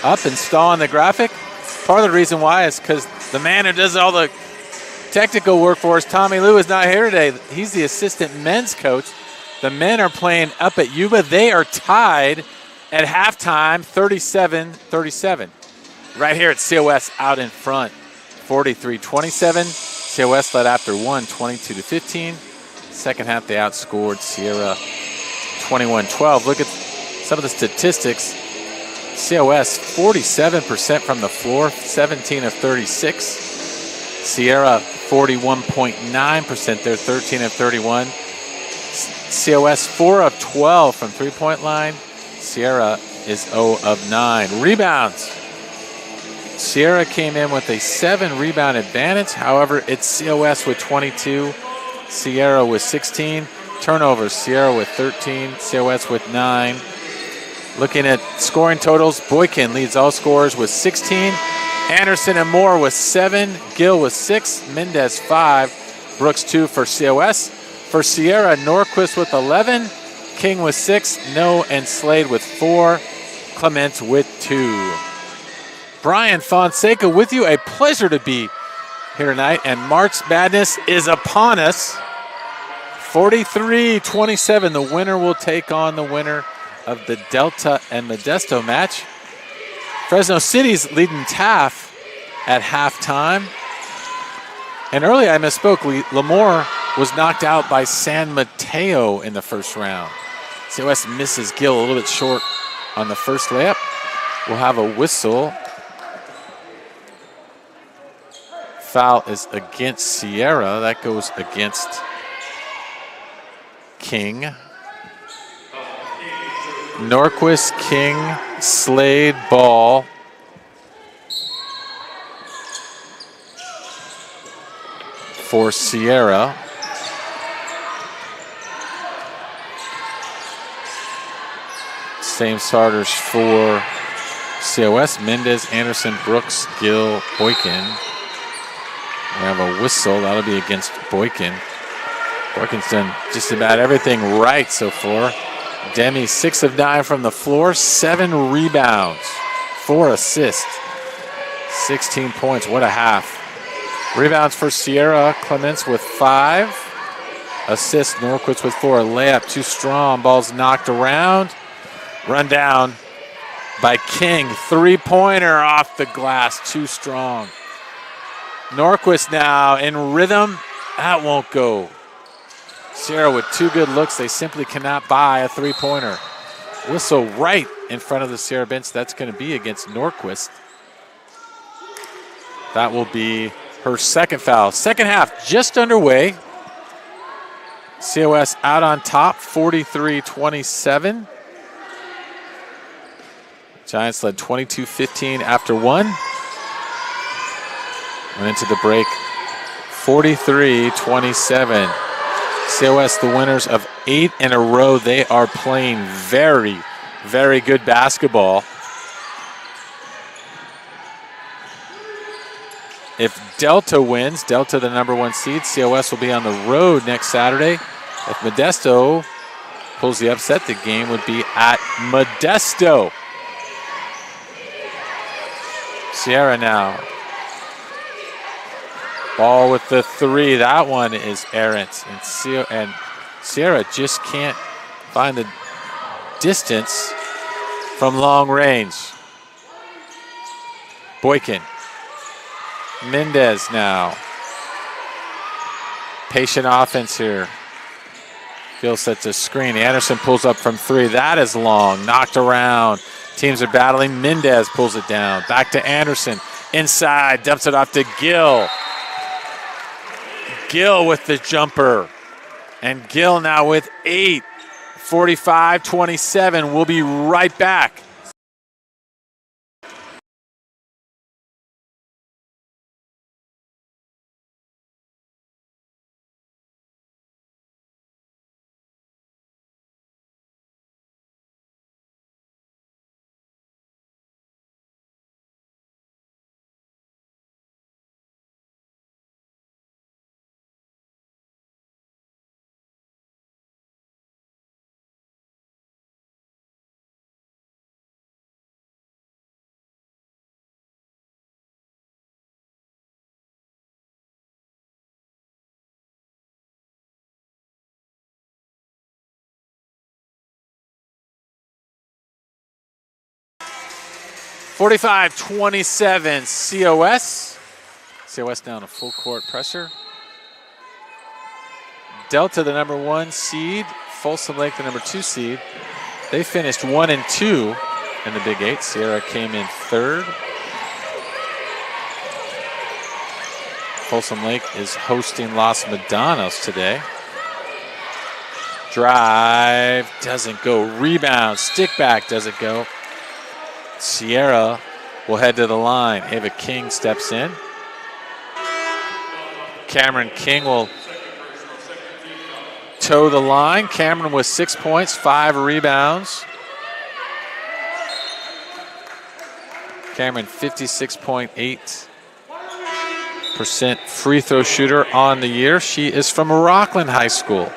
S1: up, installing the graphic. Part of the reason why is because the man who does all the technical work for us, Tommy Lou, is not here today. He's the assistant men's coach. The men are playing up at Yuba. They are tied at halftime, 37-37. Right here at COS out in front, 43-27. COS led after one, 22-15. Second half, they outscored Sierra 21-12. Look at some of the statistics. COS 47% from the floor, 17 of 36. Sierra 41.9%, they're 13 of 31. COS 4 of 12 from three-point line. Sierra is 0 of 9. Rebounds. Sierra came in with a 7-rebound advantage. However, it's COS with 22, Sierra with 16. Turnovers, Sierra with 13, COS with 9. Looking at scoring totals, Boykin leads all scorers with 16. Anderson and Moore with 7, Gill with 6, Mendez 5, Brooks 2 for COS. For Sierra, Norquist with 11, King with 6, No and Slade with 4, Clements with 2. Brian Fonseca with you. A pleasure to be here tonight. And March Madness is upon us. 43-27. The winner will take on the winner of the Delta and Modesto match. Fresno City's leading Taft at halftime. And earlier I misspoke. Lemoore was knocked out by San Mateo in the first round. COS misses Gill a little bit short on the first layup. We'll have a whistle. Foul is against Sierra. That goes against King. Norquist, King, Slade, Ball. For Sierra. Same starters for COS. Mendez, Anderson, Brooks, Gill, Boykin. We have a whistle. That'll be against Boykin. Boykin's done just about everything right so far. Demi, 6 of 9 from the floor, 7 rebounds, 4 assists, 16 points. What a half. Rebounds for Sierra, Clements with 5. Assists, Norquist with 4. Layup, too strong. Ball's knocked around. Run down by King. 3-pointer off the glass, too strong. Norquist now in rhythm. That won't go. Sierra with 2 good looks. They simply cannot buy a 3-pointer. Whistle right in front of the Sierra bench. That's going to be against Norquist. That will be her second foul. Second half just underway. COS out on top, 43-27. Giants led 22-15 after one. Went into the break, 43-27. COS, the winners of 8 in a row. They are playing very, very good basketball. If Delta wins, Delta the number 1 seed, COS will be on the road next Saturday. If Modesto pulls the upset, the game would be at Modesto. Sierra now. Ball with the 3. That one is errant. And Sierra just can't find the distance from long range. Boykin. Mendez now. Patient offense here. Gill sets a screen. Anderson pulls up from 3. That is long. Knocked around. Teams are battling. Mendez pulls it down. Back to Anderson. Inside. Dumps it off to Gill. Gill with the jumper. And Gill now with 8. 45-27. We'll be right back. 45-27 COS. COS down to full court pressure. Delta, the number 1 seed. Folsom Lake, the number 2 seed. They finished 1 and 2 in the Big 8. Sierra came in 3rd. Folsom Lake is hosting Los Medanos today. Drive doesn't go. Rebound, stick back doesn't go. Sierra will head to the line. Ava King steps in. Cameron King will toe the line. Cameron with 6 points, 5 rebounds. Cameron 56.8% free throw shooter on the year. She is from Rockland High School.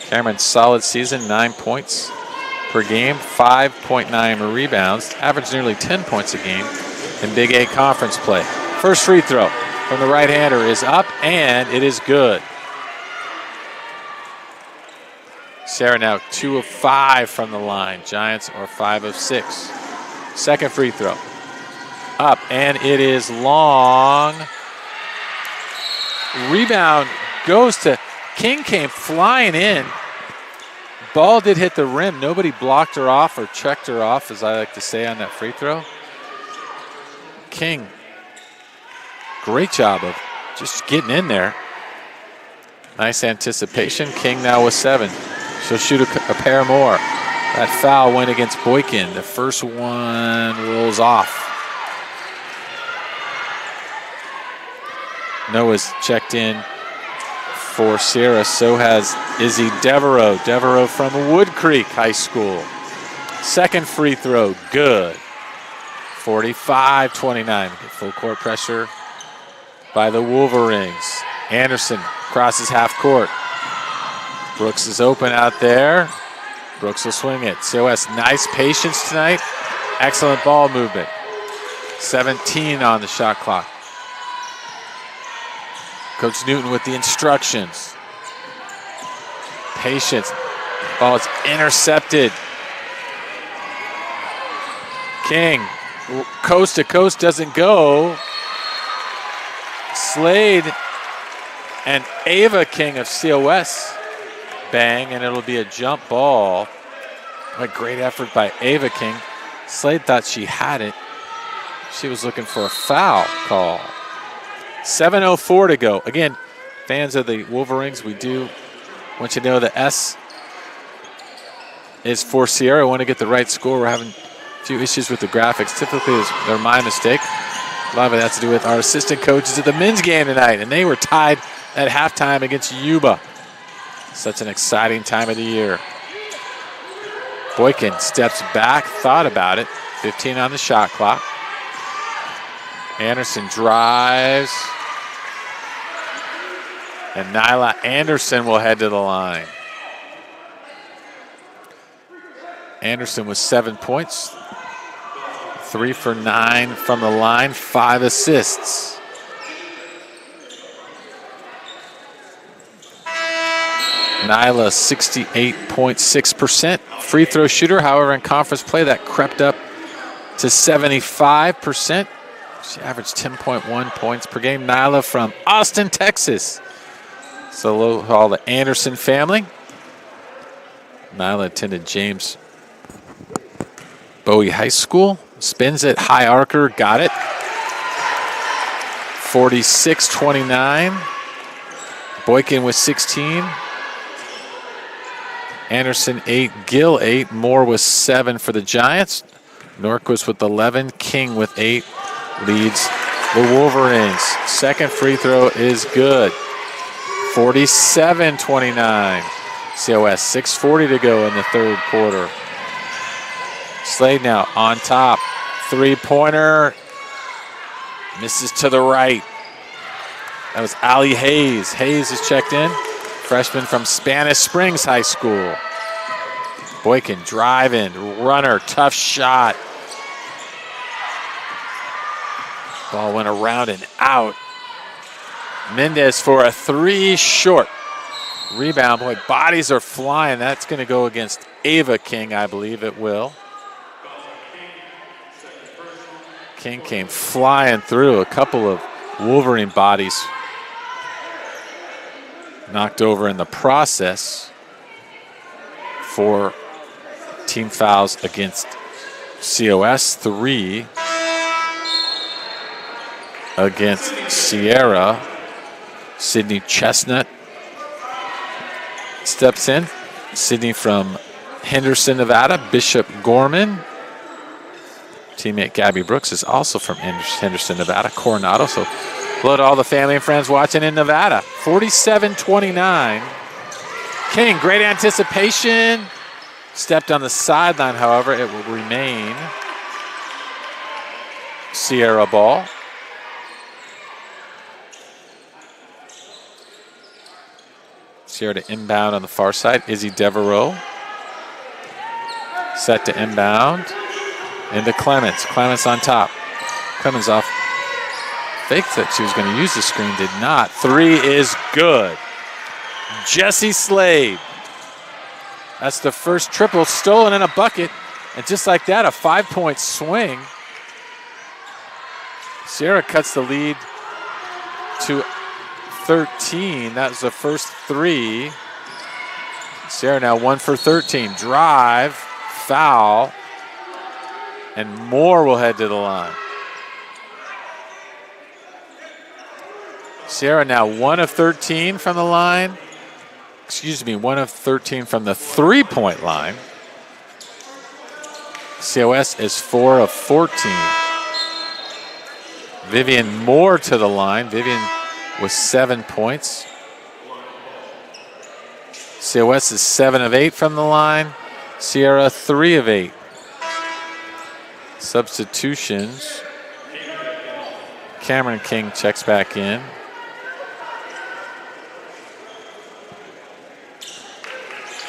S1: Cameron, solid season, 9 points per game, 5.9 rebounds, averaged nearly 10 points a game in Big 8 conference play. First free throw from the right-hander is up, and it is good. Sarah now 2 of 5 from the line. Giants are 5 of 6. Second free throw. Up, and it is long. Rebound goes to King, came flying in. Ball did hit the rim. Nobody blocked her off or checked her off, as I like to say on that free throw. King, great job of just getting in there. Nice anticipation. King now with 7. She'll shoot a pair more. That foul went against Boykin. The first one rolls off. Noah's checked in for Sierra. So has Izzy Devereaux. Devereaux from Wood Creek High School. Second free throw, good. 45-29. Full court pressure by the Wolverines. Anderson crosses half court. Brooks is open out there. Brooks will swing it. COS, nice patience tonight. Excellent ball movement. 17 on the shot clock. Coach Newton with the instructions. Patience. Ball is intercepted. King, coast to coast, doesn't go. Slade and Ava King of COS bang, and it'll be a jump ball. A great effort by Ava King. Slade thought she had it. She was looking for a foul call. 7:04 to go. Again, fans of the Wolverines, we do want you to know the S is for Sierra. I want to get the right score. We're having a few issues with the graphics. Typically, they're my mistake. A lot of it has to do with our assistant coaches at the men's game tonight, and they were tied at halftime against Yuba. Such an exciting time of the year. Boykin steps back, thought about it. 15 on the shot clock. Anderson drives. And Nyla Anderson will head to the line. Anderson with 7 points. 3 for 9 from the line, 5 assists. Nyla, 68.6% free throw shooter. However, in conference play, that crept up to 75%. She averaged 10.1 points per game. Nyla from Austin, Texas. So hello to all the Anderson family. Nyla attended James Bowie High School. Spins it, high archer, got it. 46-29. Boykin with 16. Anderson 8, Gill 8. Moore with 7 for the Giants. Norquist with 11. King with 8 leads the Wolverines. Second free throw is good. 47-29. COS, 6:40 to go in the third quarter. Slade now on top. Three-pointer. Misses to the right. That was Allie Hayes. Hayes is checked in. Freshman from Spanish Springs High School. Boykin driving. Runner. Tough shot. Ball went around and out. Mendez for a 3 short. Rebound. Boy, bodies are flying. That's going to go against Ava King, I believe it will. King came flying through. A couple of Wolverine bodies knocked over in the process. 4 team fouls against COS, 3 against Sierra. Sydney Chestnut steps in. Sydney from Henderson, Nevada. Bishop Gorman. Teammate Gabby Brooks is also from Henderson, Nevada. Coronado. So hello to all the family and friends watching in Nevada. 47-29. King, great anticipation. Stepped on the sideline, however. It will remain Sierra ball. Sierra to inbound on the far side. Izzy Devereaux. Set to inbound. Into Clements. Clements on top. Clements off. Faked that she was going to use the screen. Did not. 3 is good. Jessie Slade. That's the first triple stolen in a bucket. And just like that, a 5-point swing. Sierra cuts the lead to 13. That was the first 3. Sierra now 1 for 13. Drive, foul, and Moore will head to the line. Sierra now 1 of 13 from the line. 1 of 13 from the 3-point line. COS is 4 of 14. Vivian Moore to the line. Vivian with 7 points. COS is 7 of 8 from the line. Sierra 3 of 8. Substitutions. Cameron King checks back in.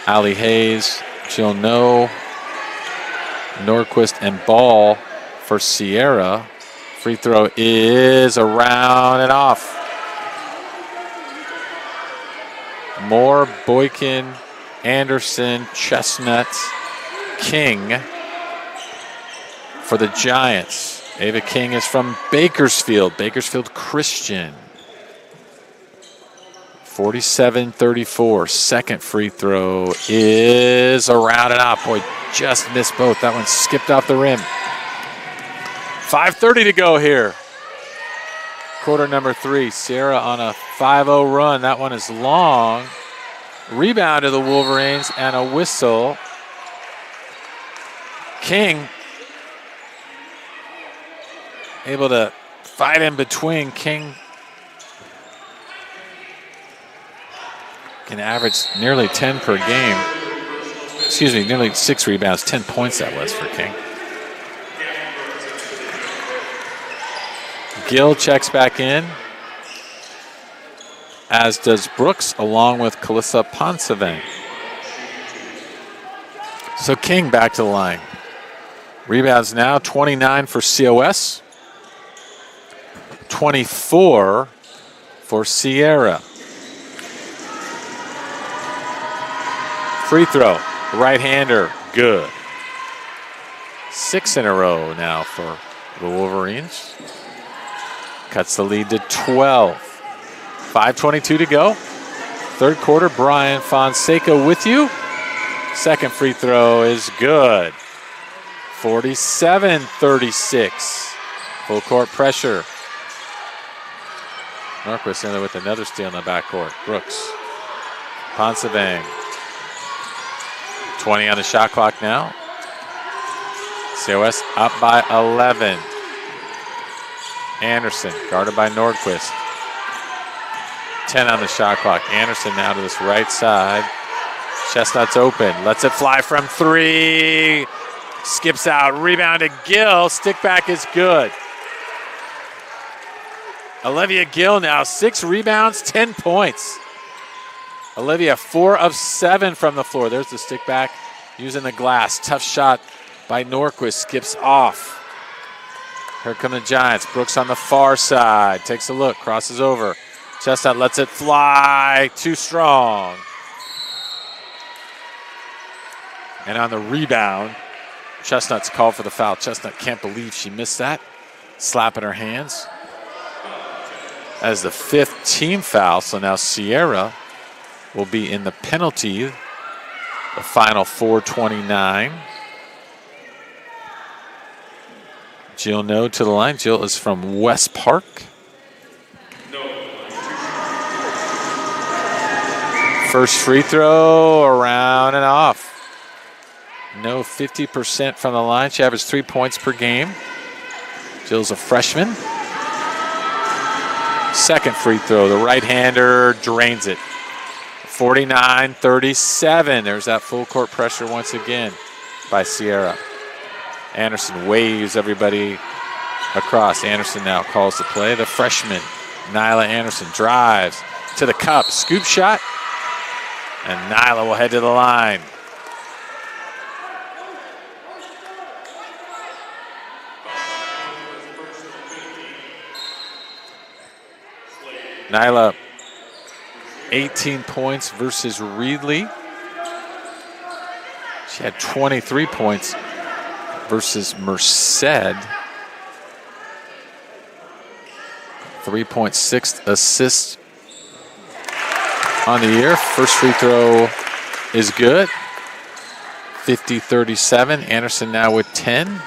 S1: Ali Hayes, Jill No, Norquist, and Ball for Sierra. Free throw is around and off. Moore, Boykin, Anderson, Chestnut, King for the Giants. Ava King is from Bakersfield Christian. 47-34. Second free throw is around and out. Boy, just missed both. That one skipped off the rim. 5:30 to go here. Quarter number 3. Sierra on a 5-0 run. That one is long. Rebound to the Wolverines and a whistle. King able to fight in between. King can average nearly 10 per game. Nearly 6 rebounds, 10 points that was for King. Gill checks back in, as does Brooks, along with Calissa Ponsaveng. So King back to the line. Rebounds now, 29 for COS, 24 for Sierra. Free throw, right-hander, good. 6 in a row now for the Wolverines. Cuts the lead to 12. 5:22 to go. Third quarter, Brian Fonseca with you. Second free throw is good. 47-36. Full court pressure. Norquist in there with another steal in the backcourt. Brooks. Ponsaveng. 20 on the shot clock now. COS up by 11. Anderson guarded by Nordquist. 10 on the shot clock. Anderson now to this right side. Chestnut's open. Lets it fly from 3. Skips out. Rebound to Gill. Stick back is good. Olivia Gill now 6 rebounds, 10 points. Olivia 4 of 7 from the floor. There's the stick back using the glass. Tough shot by Norquist. Skips off. Here come the Giants. Brooks on the far side. Takes a look. Crosses over. Chestnut lets it fly. Too strong. And on the rebound, Chestnut's called for the foul. Chestnut can't believe she missed that. slapping her hands. As the 5th team foul, so now Sierra will be in the penalty. The final 4:29. Jill No to the line. Jill is from West Park. First free throw, around and off. No, 50% from the line. She averages 3 points per game. Jill's a freshman. Second free throw, the right-hander drains it. 49-37. There's that full court pressure once again by Sierra. Anderson waves everybody across. Anderson now calls the play. The freshman, Nyla Anderson, drives to the cup. Scoop shot. And Nyla will head to the line. Nyla, 18 points versus Reedley. She had 23 points versus Merced. 3.6 assists on the year. First free throw is good. 50-37. Anderson now with 10.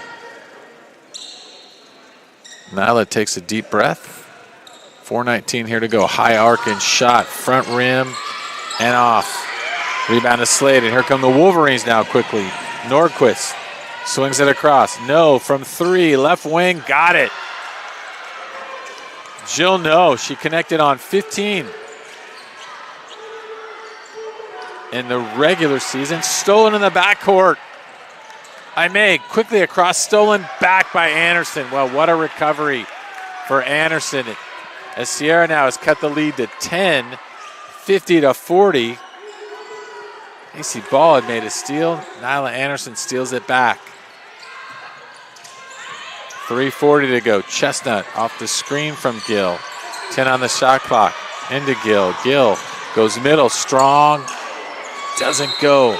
S1: Nyla takes a deep breath. 4:19 here to go. High arc and shot. Front rim and off. Rebound to Slade. And here come the Wolverines now quickly. Nordquist swings it across. No, from 3. Left wing. Got it. Jill No. She connected on 15. In the regular season. Stolen in the backcourt. Aimee quickly across. Stolen back by Anderson. Well, what a recovery for Anderson. As Sierra now has cut the lead to 10, 50-40. AC Ball had made a steal. Nyla Anderson steals it back. 3:40 to go. Chestnut off the screen from Gill. 10 on the shot clock. Into Gill. Gill goes middle, strong. Doesn't go.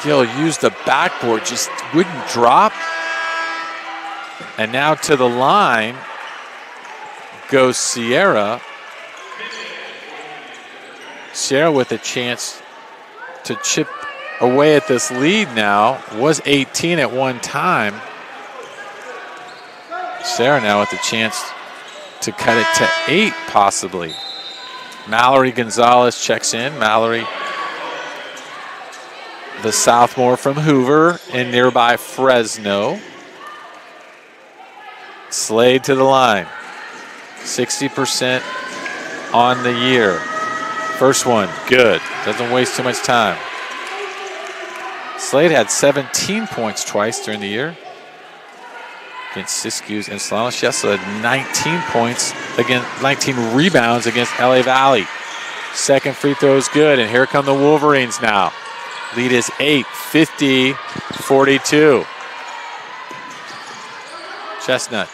S1: Gill used the backboard, just wouldn't drop. And now to the line goes Sierra. Sierra with a chance to chip away at this lead now. Was 18 at one time. Sierra now with a chance to cut it to 8 possibly. Mallory Gonzalez checks in. Mallory, the sophomore from Hoover in nearby Fresno. Slade to the line. 60% on the year. First one, good. Doesn't waste too much time. Slade had 17 points twice during the year against Siskiyous and Solano. She also had 19 points, 19 rebounds against LA Valley. Second free throw is good, and here come the Wolverines now. Lead is 8, 50-42. Chestnut,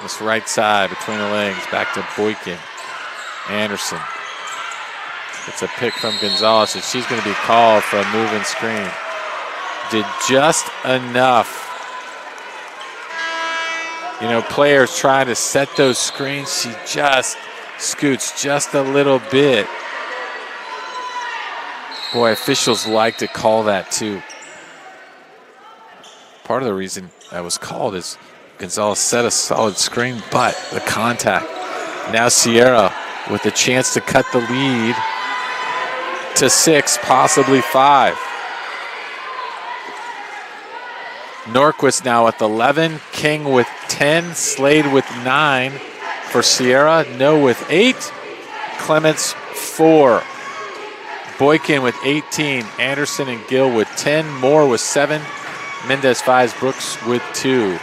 S1: this right side between the legs, back to Boykin. Anderson. It's a pick from Gonzalez, and she's going to be called for a moving screen. Did just enough. You know, players trying to set those screens. She just scoots just a little bit. Boy, officials like to call that too. Part of the reason that was called is Gonzalez set a solid screen, but the contact. Now Sierra with a chance to cut the lead to 6, possibly 5. Norquist now with 11, King with 10, Slade with 9 for Sierra, No with 8, Clements 4. Boykin with 18, Anderson and Gill with 10, Moore with 7, Mendez 5, Brooks with 2.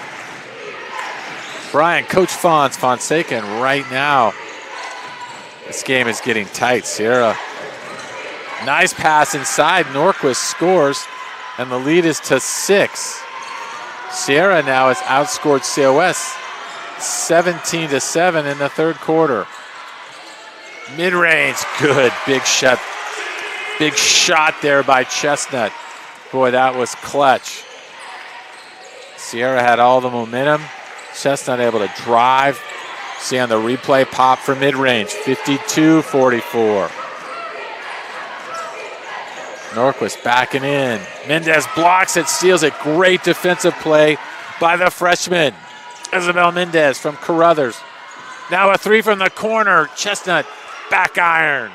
S1: Brian, Coach Fonseca, and right now, this game is getting tight. Sierra, nice pass inside. Norquist scores, and the lead is to 6. Sierra now has outscored COS 17-7 in the third quarter. Mid-range, good, big shot there by Chestnut. Boy, that was clutch. Sierra had all the momentum. Chestnut able to drive. See on the replay, pop for mid-range, 52-44. Norquist backing in. Mendez blocks it, steals it. Great defensive play by the freshman, Isabel Mendez from Carruthers. Now a three from the corner. Chestnut, back iron.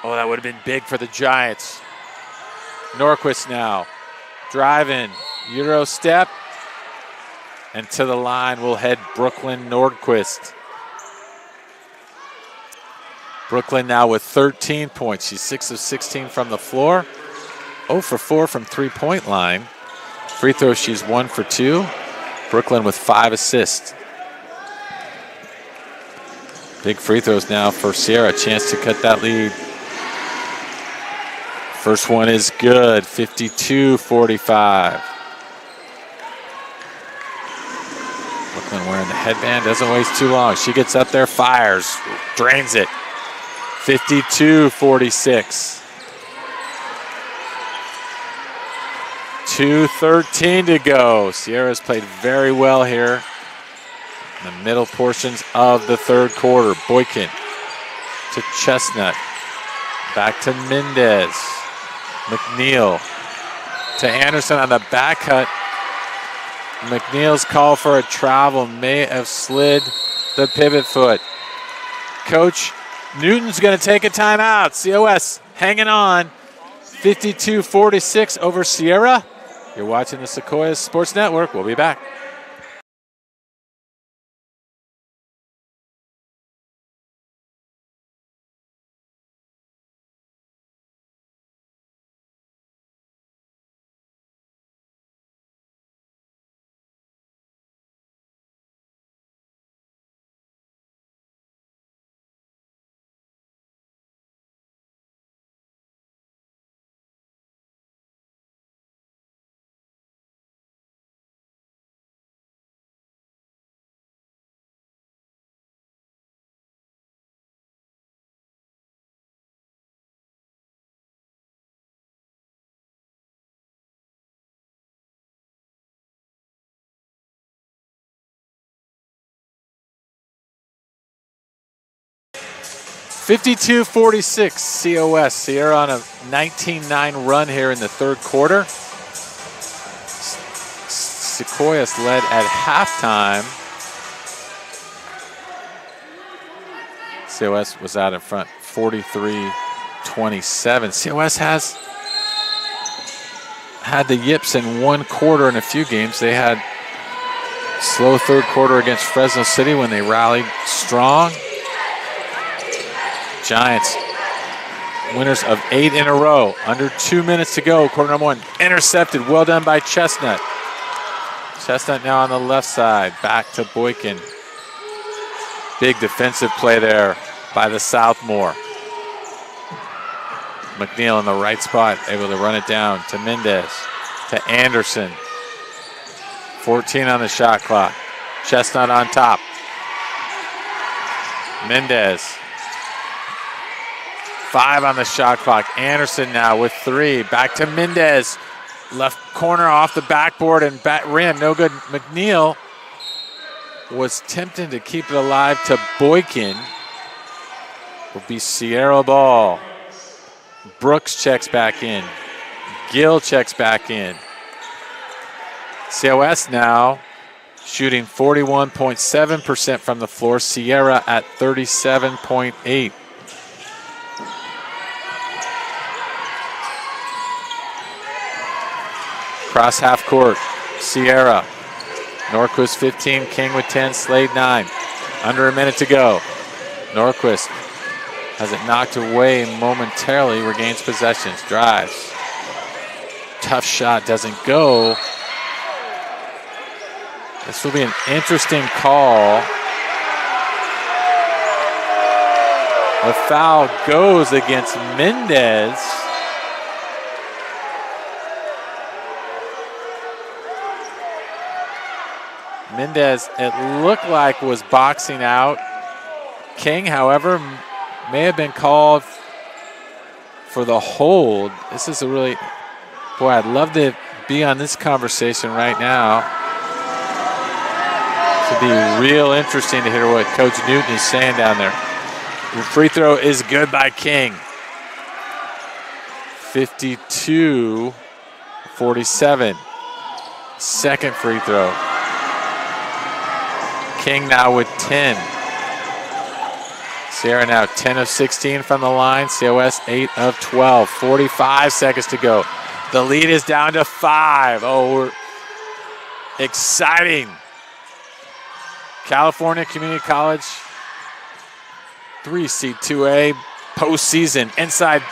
S1: Oh, that would have been big for the Giants. Norquist now, driving, Euro step. And to the line will head Brooklyn Nordquist. Brooklyn now with 13 points. She's 6 of 16 from the floor. 0 for 4 from three-point line. Free throw, she's 1 for 2. Brooklyn with 5 assists. Big free throws now for Sierra. Chance to cut that lead. First one is good, 52-45. Brooklyn wearing the headband, doesn't waste too long. She gets up there, fires, drains it. 52-46. 2:13 to go. Sierra's played very well here in the middle portions of the third quarter. Boykin to Chestnut. Back to Mendez. McNeil to Anderson on the back cut. McNeil's call for a travel may have slid the pivot foot. Coach Newton's going to take a timeout. COS hanging on. 52-46 over Sierra. You're watching the Sequoias Sports Network. We'll be back. (52-46) COS. Sierra on a 19-9 run here in the third quarter. Sequoias led at halftime. COS was out in front 43-27. COS has had the yips in one quarter in a few games. They had slow third quarter against Fresno City when they rallied strong. Giants, winners of 8 in a row. Under 2 minutes to go. Quarter number 1 intercepted. Well done by Chestnut. Chestnut now on the left side. Back to Boykin. Big defensive play there by the Southmore. McNeil in the right spot, able to run it down to Mendez, to Anderson. 14 on the shot clock. Chestnut on top. Mendez. 5 on the shot clock. Anderson now with 3. Back to Mendez. Left corner off the backboard and back rim. No good. McNeil was tempting to keep it alive to Boykin. Will be Sierra ball. Brooks checks back in. Gill checks back in. COS now shooting 41.7% from the floor. Sierra at 37.8%. Cross half court, Sierra. Norquist 15, King with 10, Slade 9. Under a minute to go. Norquist has it knocked away momentarily, regains possessions, drives. Tough shot, doesn't go. This will be an interesting call. The foul goes against Mendez. Mendez, it looked like, was boxing out. King, however, may have been called for the hold. This is a really, boy, I'd love to be on this conversation right now. It would be real interesting to hear what Coach Newton is saying down there. The free throw is good by King. 52-47. Second free throw. King now with 10. Sierra now 10 of 16 from the line. COS 8 of 12. 45 seconds to go. The lead is down to 5. Oh, we're exciting. California Community College 3 C2A postseason. Inside,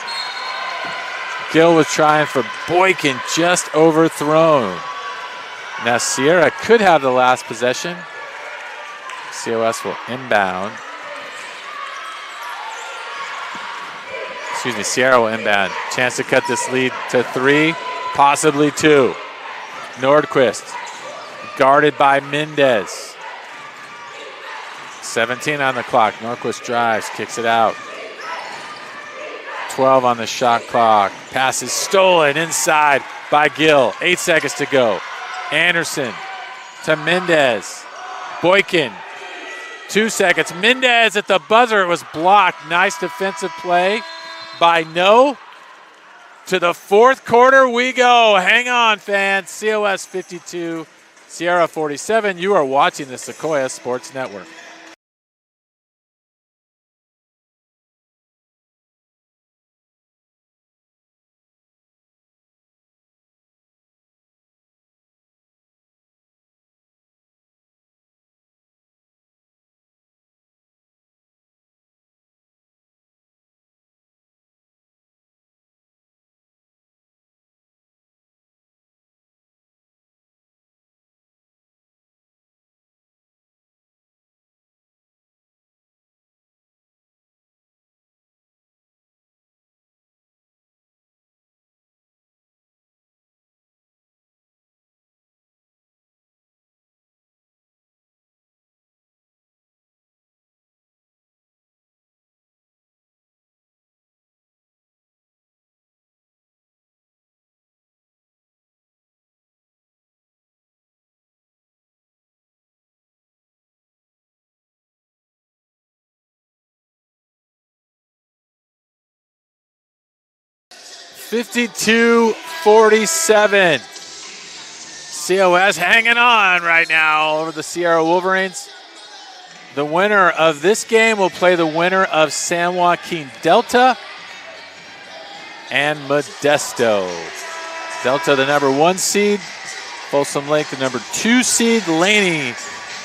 S1: Gill was trying for Boykin, just overthrown. Now Sierra could have the last possession. COS will inbound. Sierra will inbound. Chance to cut this lead to 3, possibly 2. Nordquist guarded by Mendez. 17 on the clock. Nordquist drives, kicks it out. 12 on the shot clock. Pass is stolen inside by Gill. 8 seconds to go. Anderson to Mendez. Boykin. 2 seconds. Mendez at the buzzer. It was blocked. Nice defensive play by No. To the fourth quarter we go. Hang on, fans. COS 52, Sierra 47. You are watching the Sequoia Sports Network. (52-47). COS hanging on right now over the Sierra Wolverines. The winner of this game will play the winner of San Joaquin Delta and Modesto. Delta, the number 1 seed. Folsom Lake, the number 2 seed. Laney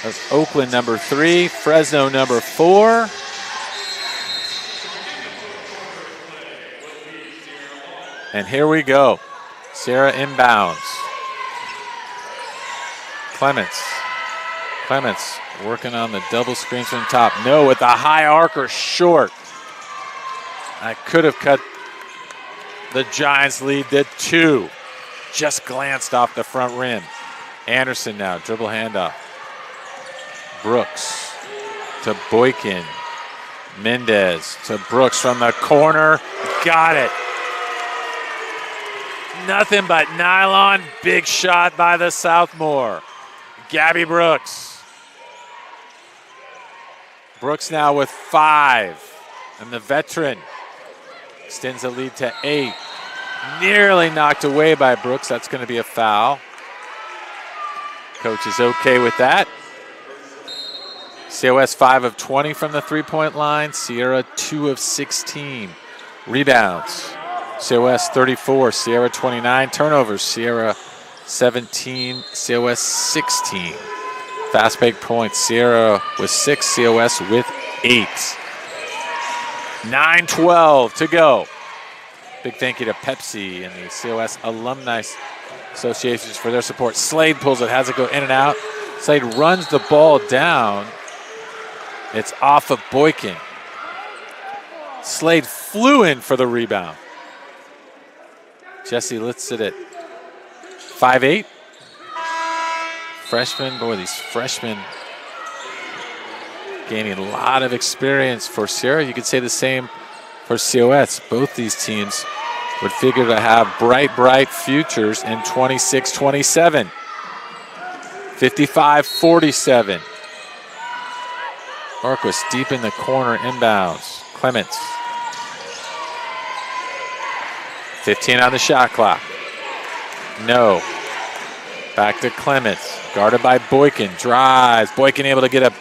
S1: of Oakland, number 3. Fresno, number 4. And here we go. Sierra inbounds. Clements working on the double screens from the top. No, with the high arcer short. I could have cut the Giants' lead to 2. Just glanced off the front rim. Anderson now, dribble handoff. Brooks to Boykin. Mendez to Brooks from the corner. Got it. Nothing but nylon. Big shot by the Southmore. Gabby Brooks. Brooks now with 5. And the veteran extends the lead to 8. Nearly knocked away by Brooks. That's going to be a foul. Coach is okay with that. COS 5 of 20 from the three-point line. Sierra 2 of 16. Rebounds. COS 34, Sierra 29. Turnovers, Sierra 17, COS 16. Fast break points, Sierra with 6, COS with 8. 9:12 to go. Big thank you to Pepsi and the COS Alumni Associations for their support. Slade pulls it, has it go in and out. Slade runs the ball down. It's off of Boykin. Slade flew in for the rebound. Jesse lifts it at 5'8". Freshman, boy, these freshmen gaining a lot of experience for Sierra. You could say the same for COS. Both these teams would figure to have bright futures in 26-27. 55-47. Norquist deep in the corner, inbounds. Clements. 15 on the shot clock. No. Back to Clements. Guarded by Boykin. Drives. Boykin able to get a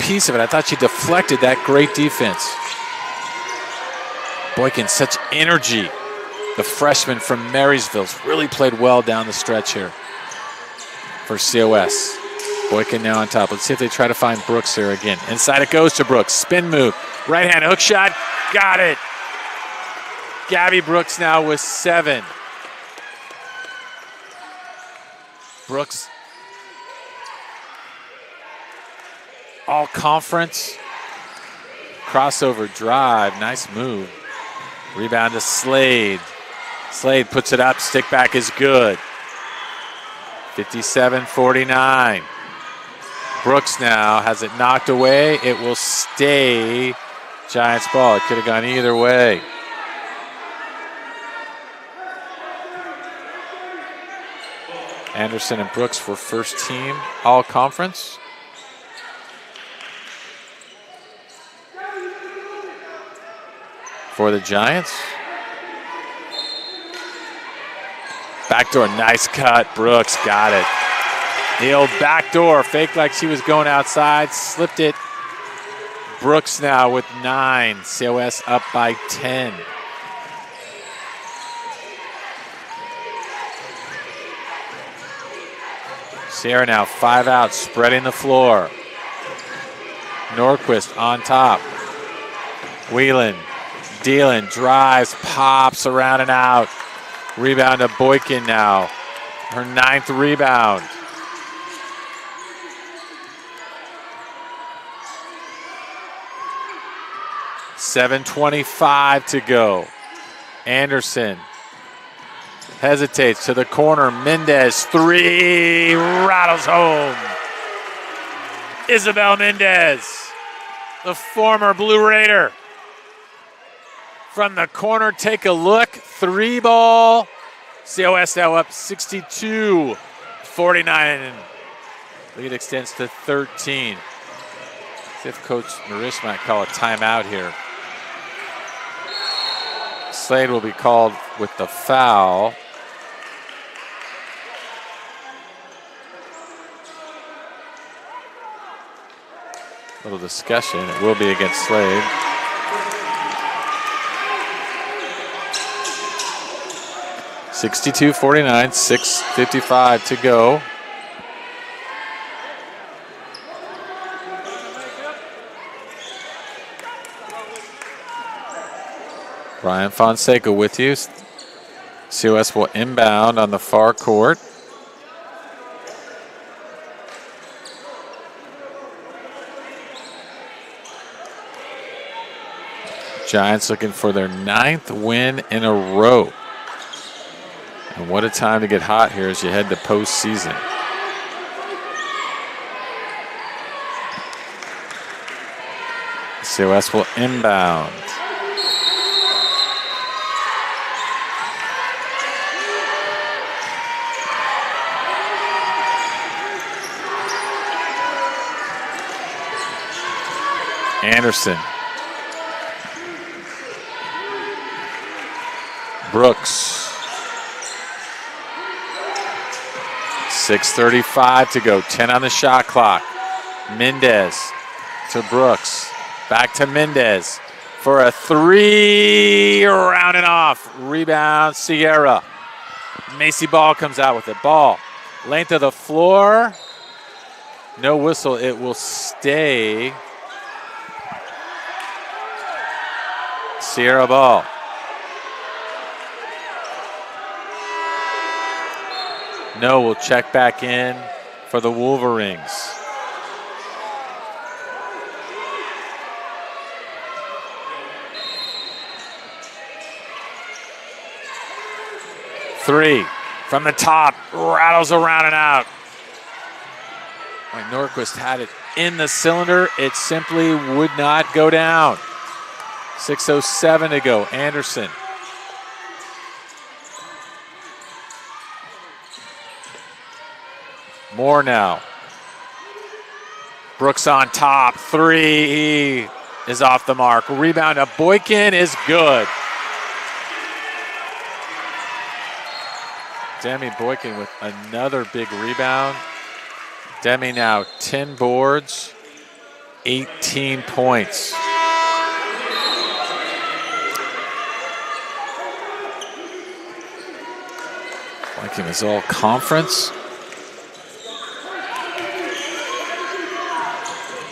S1: piece of it. I thought she deflected that. Great defense. Boykin, such energy. The freshman from Marysville's really played well down the stretch here for COS. Boykin now on top. Let's see if they try to find Brooks here again. Inside it goes to Brooks. Spin move. Right hand hook shot. Got it. Gabby Brooks now with 7. Brooks, all conference. Crossover drive. Nice move. Rebound to Slade. Slade puts it up. Stick back is good. 57-49. Brooks now has it knocked away. It will stay Giants ball. It could have gone either way. Anderson and Brooks were first team all conference. For the Giants. Backdoor, nice cut. Brooks got it. The old backdoor, faked like she was going outside, slipped it. Brooks now with 9. COS up by 10. Sierra now 5 out, spreading the floor. Norquist on top. Whelan, dealing, drives, pops around and out. Rebound to Boykin now. Her 9th rebound. .7:25 to go. Anderson hesitates to the corner. Mendez, 3, rattles home. Isabel Mendez, the former Blue Raider. From the corner, take a look. 3 ball. COS now up 62-49. Lead extends to 13. See if Coach Marish might call a timeout here. Slade will be called with the foul. Little discussion. It will be against Slade. (62-49), 6:55 to go. Brian Fonseca with you. COS will inbound on the far court. Giants looking for their 9th win in a row. And what a time to get hot here as you head to postseason. COS will inbound. Anderson. Brooks. 6:35 to go. 10 on the shot clock. Mendez to Brooks. Back to Mendez for a 3. Rounding off. Rebound, Sierra. Macy Ball comes out with it. Ball. Length of the floor. No whistle. It will stay Sierra ball. No, we'll check back in for the Wolverines. Three from the top, rattles around and out. When Norquist had it in the cylinder, it simply would not go down. 6:07 to go. Anderson Moore now. Brooks on top. Three is off the mark. Rebound to Boykin is good. Demi Boykin with another big rebound. Demi now 10 boards, 18 points. Boykin is all conference.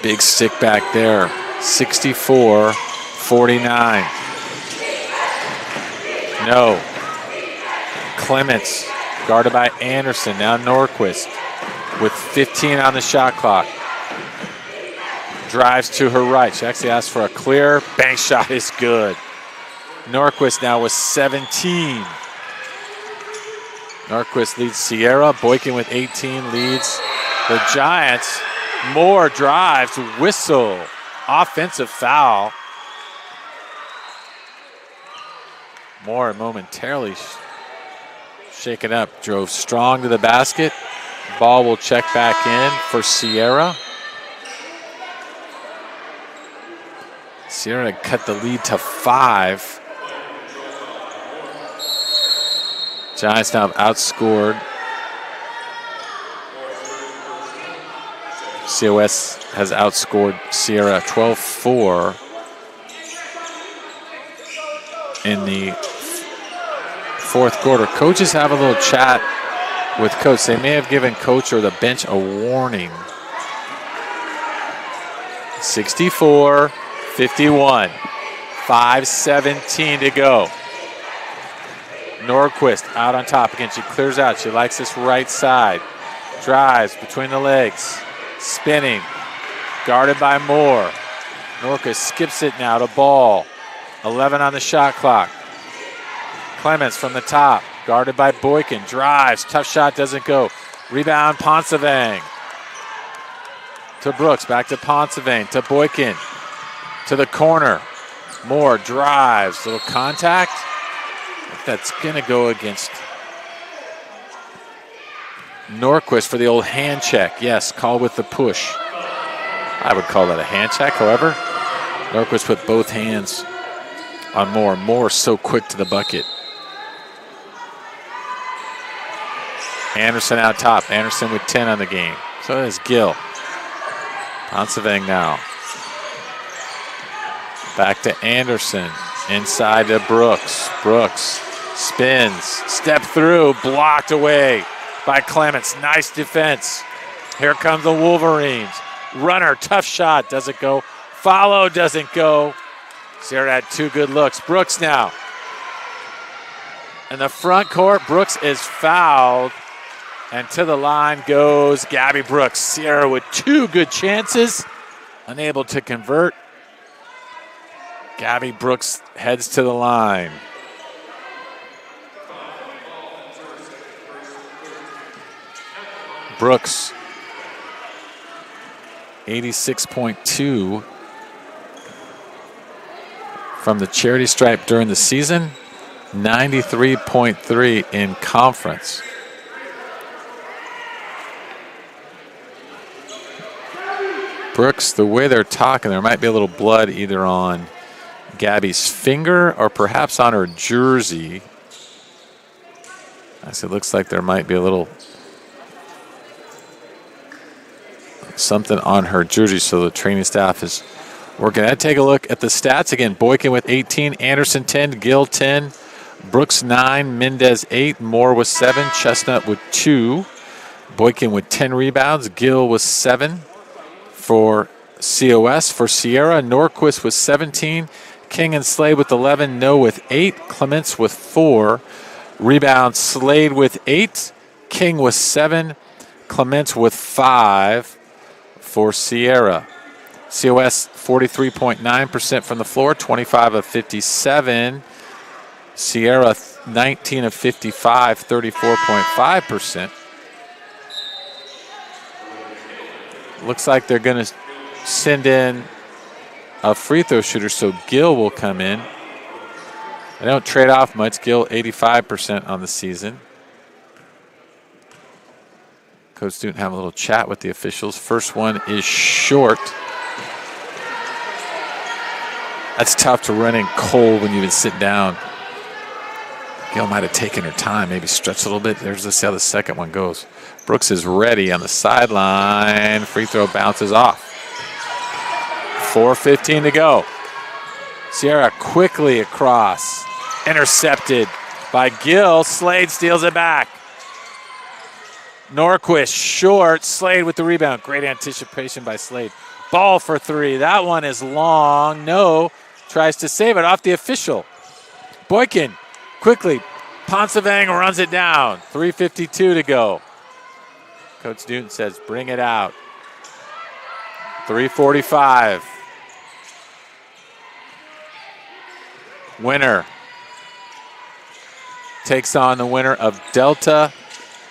S1: Big stick back there, 64-49. No. Clements, guarded by Anderson. Now Norquist with 15 on the shot clock. Drives to her right. She actually asked for a clear. Bank shot is good. Norquist now with 17. Norquist leads Sierra. Boykin with 18 leads the Giants. Moore drives, whistle, offensive foul. Moore momentarily shaken up, drove strong to the basket. Ball will check back in for Sierra. Sierra cut the lead to 5. Giants now have outscored. COS has outscored Sierra 12-4 in the fourth quarter. Coaches have a little chat with Coach. They may have given Coach or the bench a warning. 64-51, 5:17 to go. Norquist out on top again. She clears out. She likes this right side. Drives between the legs. Spinning. Guarded by Moore. Norquist skips it now to Ball. 11 on the shot clock. Clements from the top. Guarded by Boykin. Drives. Tough shot doesn't go. Rebound Poncevang. To Brooks. Back to Poncevang. To Boykin. To the corner. Moore drives. Little contact. That's going to go against Norquist for the old hand check. Yes, call with the push. I would call that a hand check. However, Norquist put both hands on Moore. Moore so quick to the bucket. Anderson out top. Anderson with 10 on the game. So is Gill. Poncevang now. Back to Anderson. Inside to Brooks. Brooks spins. Step through. Blocked away by Clements. Nice defense. Here comes the Wolverines. Runner. Tough shot. Doesn't go. Follow. Doesn't go. Sierra had 2 good looks. Brooks now. In the front court, Brooks is fouled. And to the line goes Gabby Brooks. Sierra with 2 good chances. Unable to convert. Gabby Brooks heads to the line. Brooks, 86.2 from the charity stripe during the season, 93.3 in conference. Brooks, the way they're talking, there might be a little blood either on Gabby's finger or perhaps on her jersey. It looks like there might be a little something on her jersey, so the training staff is working at it. Take a look at the stats again. Boykin with 18, Anderson 10, Gill 10, Brooks 9, Mendez 8, Moore with 7, Chestnut with 2, Boykin with 10 rebounds, Gill with 7 for COS. For Sierra, Norquist with 17, King and Slade with 11, No with 8, Clements with 4, rebound Slade with 8, King with 7, Clements with 5 for Sierra. COS 43.9% from the floor, 25 of 57. Sierra 19 of 55, 34.5%. Looks like they're going to send in a free throw shooter, so Gill will come in. They don't trade off much. Gill 85% on the season. Coach Newton have a little chat with the officials. First one is short. That's tough to run in cold when you've been sitting down. Gail might have taken her time, maybe stretched a little bit. Let's see how the second one goes. Brooks is ready on the sideline. Free throw bounces off. 4:15 to go. Sierra quickly across. Intercepted by Gill. Slade steals it back. Norquist short. Slade with the rebound. Great anticipation by Slade. Ball for three. That one is long. No. Tries to save it off the official. Boykin quickly. Poncevang runs it down. 3:52 to go. Coach Newton says, bring it out. 3:45. Winner takes on the winner of Delta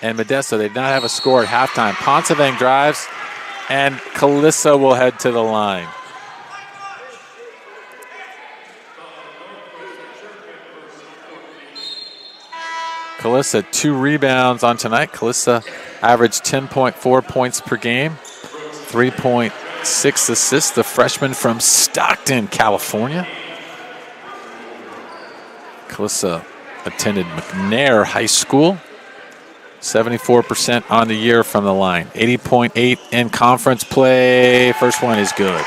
S1: and Modesto. They did not have a score at halftime. Poncevang drives, and Calissa will head to the line. Calissa, 2 rebounds on tonight. Calissa averaged 10.4 points per game, 3.6 assists. The freshman from Stockton, California. Calissa attended McNair High School. 74% on the year from the line. 80.8 in conference play. First one is good.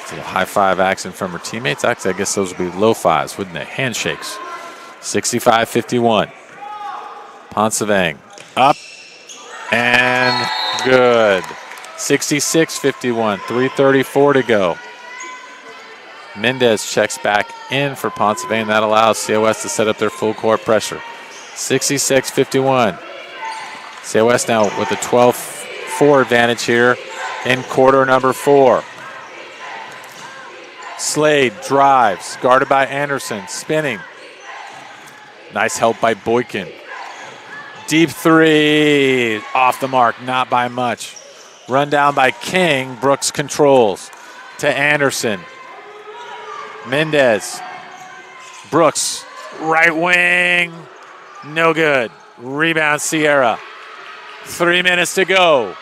S1: It's a little high five action from her teammates. Actually, I guess those would be low fives, wouldn't they? Handshakes. 65-51. Poncevang up and good. 66-51. 3:34 to go. Mendez checks back in for Poncevang. That allows COS to set up their full court pressure. 66-51. COS now with a 12-4 advantage here in quarter number 4. Slade drives, guarded by Anderson, spinning. Nice help by Boykin. Deep three, off the mark, not by much. Run down by King. Brooks controls to Anderson. Mendez. Brooks, right wing, no good. Rebound Sierra. 3 minutes to go.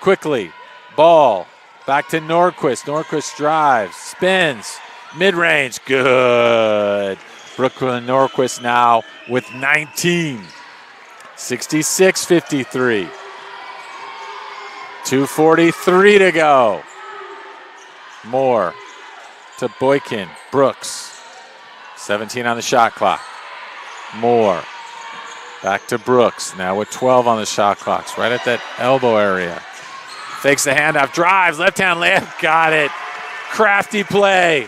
S1: Quickly, ball back to Norquist. Norquist drives, spins, mid-range, good. Brooklyn Norquist now with 19. 66-53. 2:43 to go. Moore to Boykin. Brooks. 17 on the shot clock. Moore. Back to Brooks. Now with 12 on the shot clock. Right at that elbow area. Fakes the handoff. Drives. Left hand layup. Got it. Crafty play.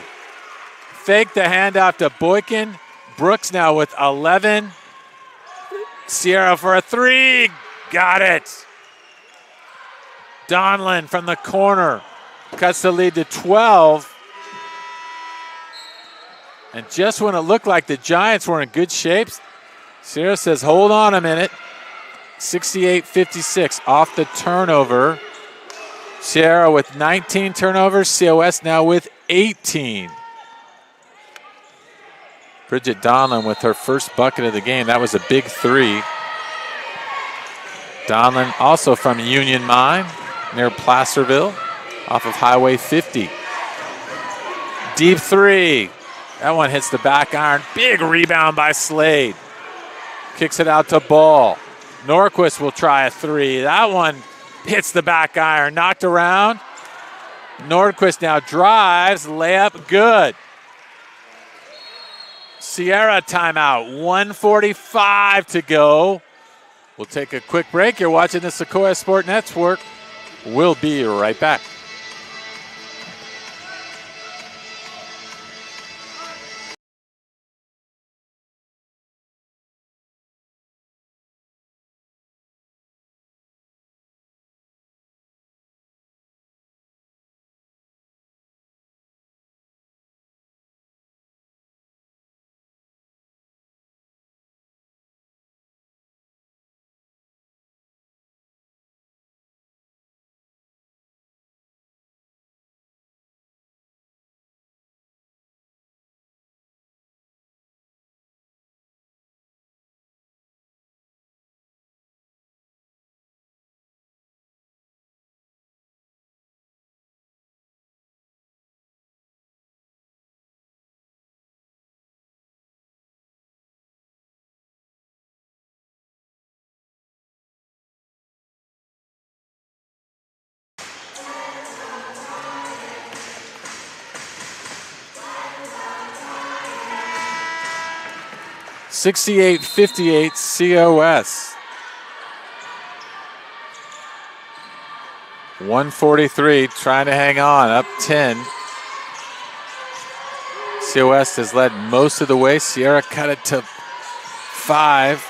S1: Fake the handoff to Boykin. Brooks now with 11. Sierra for a 3. Got it. Donlin from the corner cuts the lead to 12. And just when it looked like the Giants were in good shape, Sierra says, hold on a minute. 68-56 off the turnover. Sierra with 19 turnovers. COS now with 18. Bridget Donlin with her first bucket of the game. That was a big 3. Donlin also from Union Mine near Placerville off of Highway 50. Deep 3. That one hits the back iron. Big rebound by Slade. Kicks it out to Ball. Norquist will try a 3. That one hits the back iron. Knocked around. Nordquist now drives. Layup good. Sierra timeout. 1:45 to go. We'll take a quick break. You're watching the Sequoia Sport Network. We'll be right back. 68-58 COS. 143 trying to hang on, up 10. COS has led most of the way. Sierra cut it to 5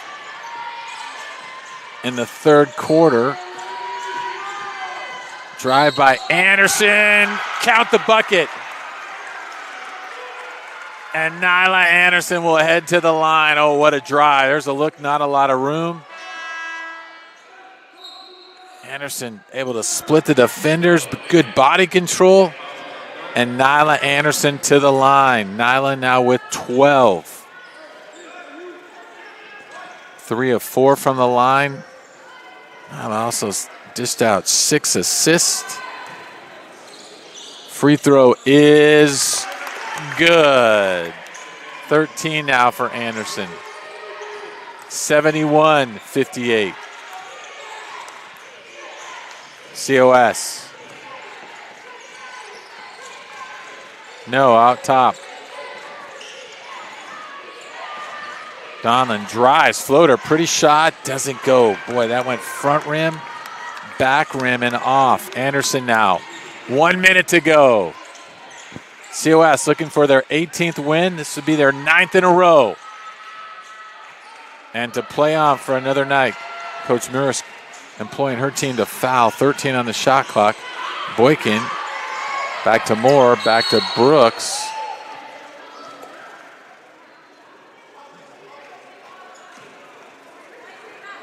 S1: in the third quarter. Drive by Anderson. Count the bucket. And Nyla Anderson will head to the line. Oh, what a drive. There's a look, not a lot of room. Anderson able to split the defenders, but good body control. And Nyla Anderson to the line. Nyla now with 12. 3 of 4 from the line. I'm also dished out 6 assists. Free throw is good. 13 now for Anderson. 71-58. COS. No, out top. Donlin drives, floater, pretty shot, doesn't go. Boy, that went front rim, back rim, and off. Anderson now. 1 minute to go. COS looking for their 18th win. This would be their 9th in a row. And to play on for another night, Coach Muris employing her team to foul. 13 on the shot clock. Boykin back to Moore, back to Brooks.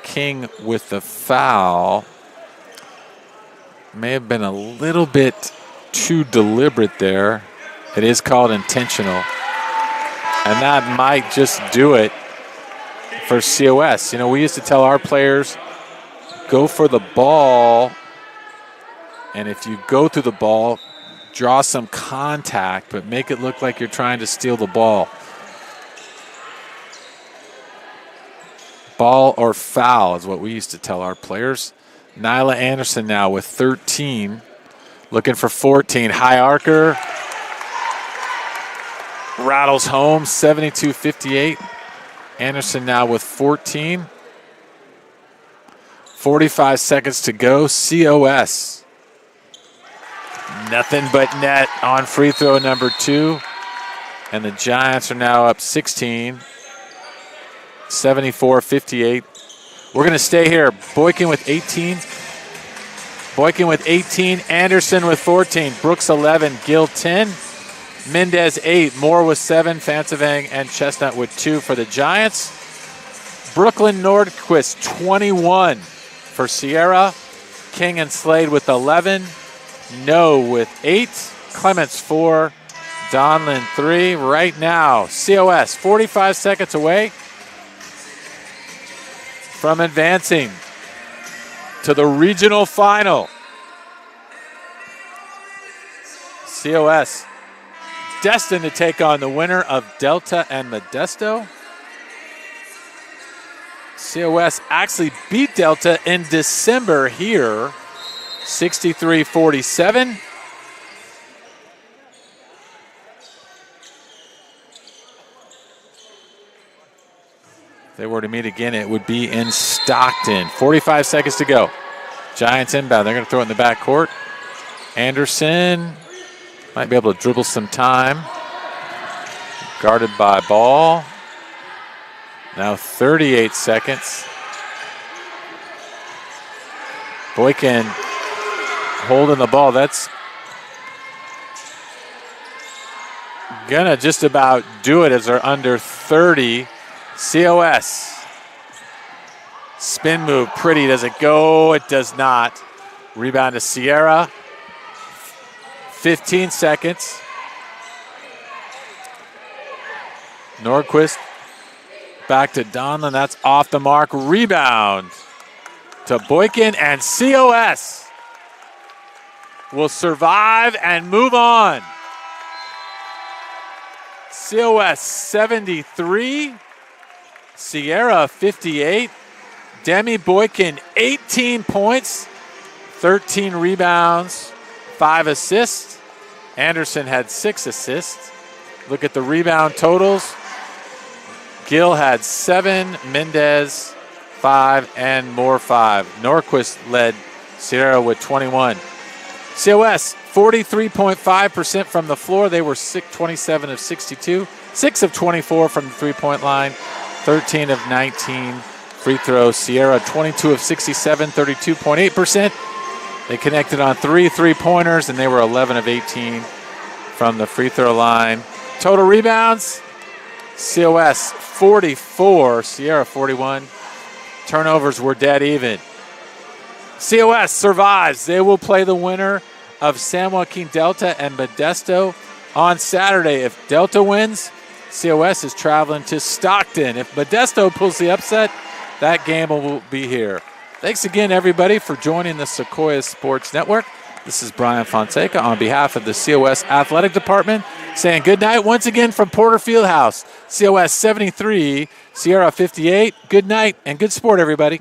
S1: King with the foul. May have been a little bit too deliberate there. It is called intentional. And that might just do it for COS. You know, we used to tell our players, go for the ball, and if you go through the ball, draw some contact, but make it look like you're trying to steal the ball. Ball or foul is what we used to tell our players. Nyla Anderson now with 13, looking for 14. High archer rattles home, 72-58. Anderson now with 14. 45 seconds to go. COS. Nothing but net on free throw number 2. And the Giants are now up 16. 74-58. We're going to stay here. Boykin with 18. Boykin with 18. Anderson with 14. Brooks 11. Gill 10. Mendez 8. Moore with 7. Fansevang and Chestnut with 2 for the Giants. Brooklyn Nordquist 21 for Sierra. King and Slade with 11. No with 8. Clements 4. Donlin 3. Right now, COS 45 seconds away from advancing to the regional final. COS destined to take on the winner of Delta and Modesto. COS actually beat Delta in December here, 63-47. If they were to meet again, it would be in Stockton. 45 seconds to go. Giants inbound. They're going to throw it in the backcourt. Anderson might be able to dribble some time. Guarded by Ball. Now 38 seconds. Boykin holding the ball. That's gonna just about do it as they're under 30. COS. Spin move. Pretty. Does it go? It does not. Rebound to Sierra. 15 seconds. Nordquist back to Donlin. That's off the mark. Rebound to Boykin, and COS will survive and move on. COS 73. Sierra 58. Demi Boykin 18 points, 13 rebounds, 5 assists. Anderson had 6 assists. Look at the rebound totals. Gill had 7, Mendez 5, and Moore 5. Norquist led Sierra with 21. COS, 43.5% from the floor. They were 27 of 62, 6 of 24 from the three-point line, 13 of 19 free throws. Sierra, 22 of 67, 32.8%. They connected on 3 three-pointers, and they were 11 of 18 from the free throw line. Total rebounds, COS 44, Sierra 41. Turnovers were dead even. COS survives. They will play the winner of San Joaquin Delta and Modesto on Saturday. If Delta wins, COS is traveling to Stockton. If Modesto pulls the upset, that game will be here. Thanks again, everybody, for joining the Sequoias Sports Network. This is Brian Fonseca on behalf of the COS Athletic Department saying good night once again from Porter Fieldhouse. COS 73, Sierra 58. Good night and good sport, everybody.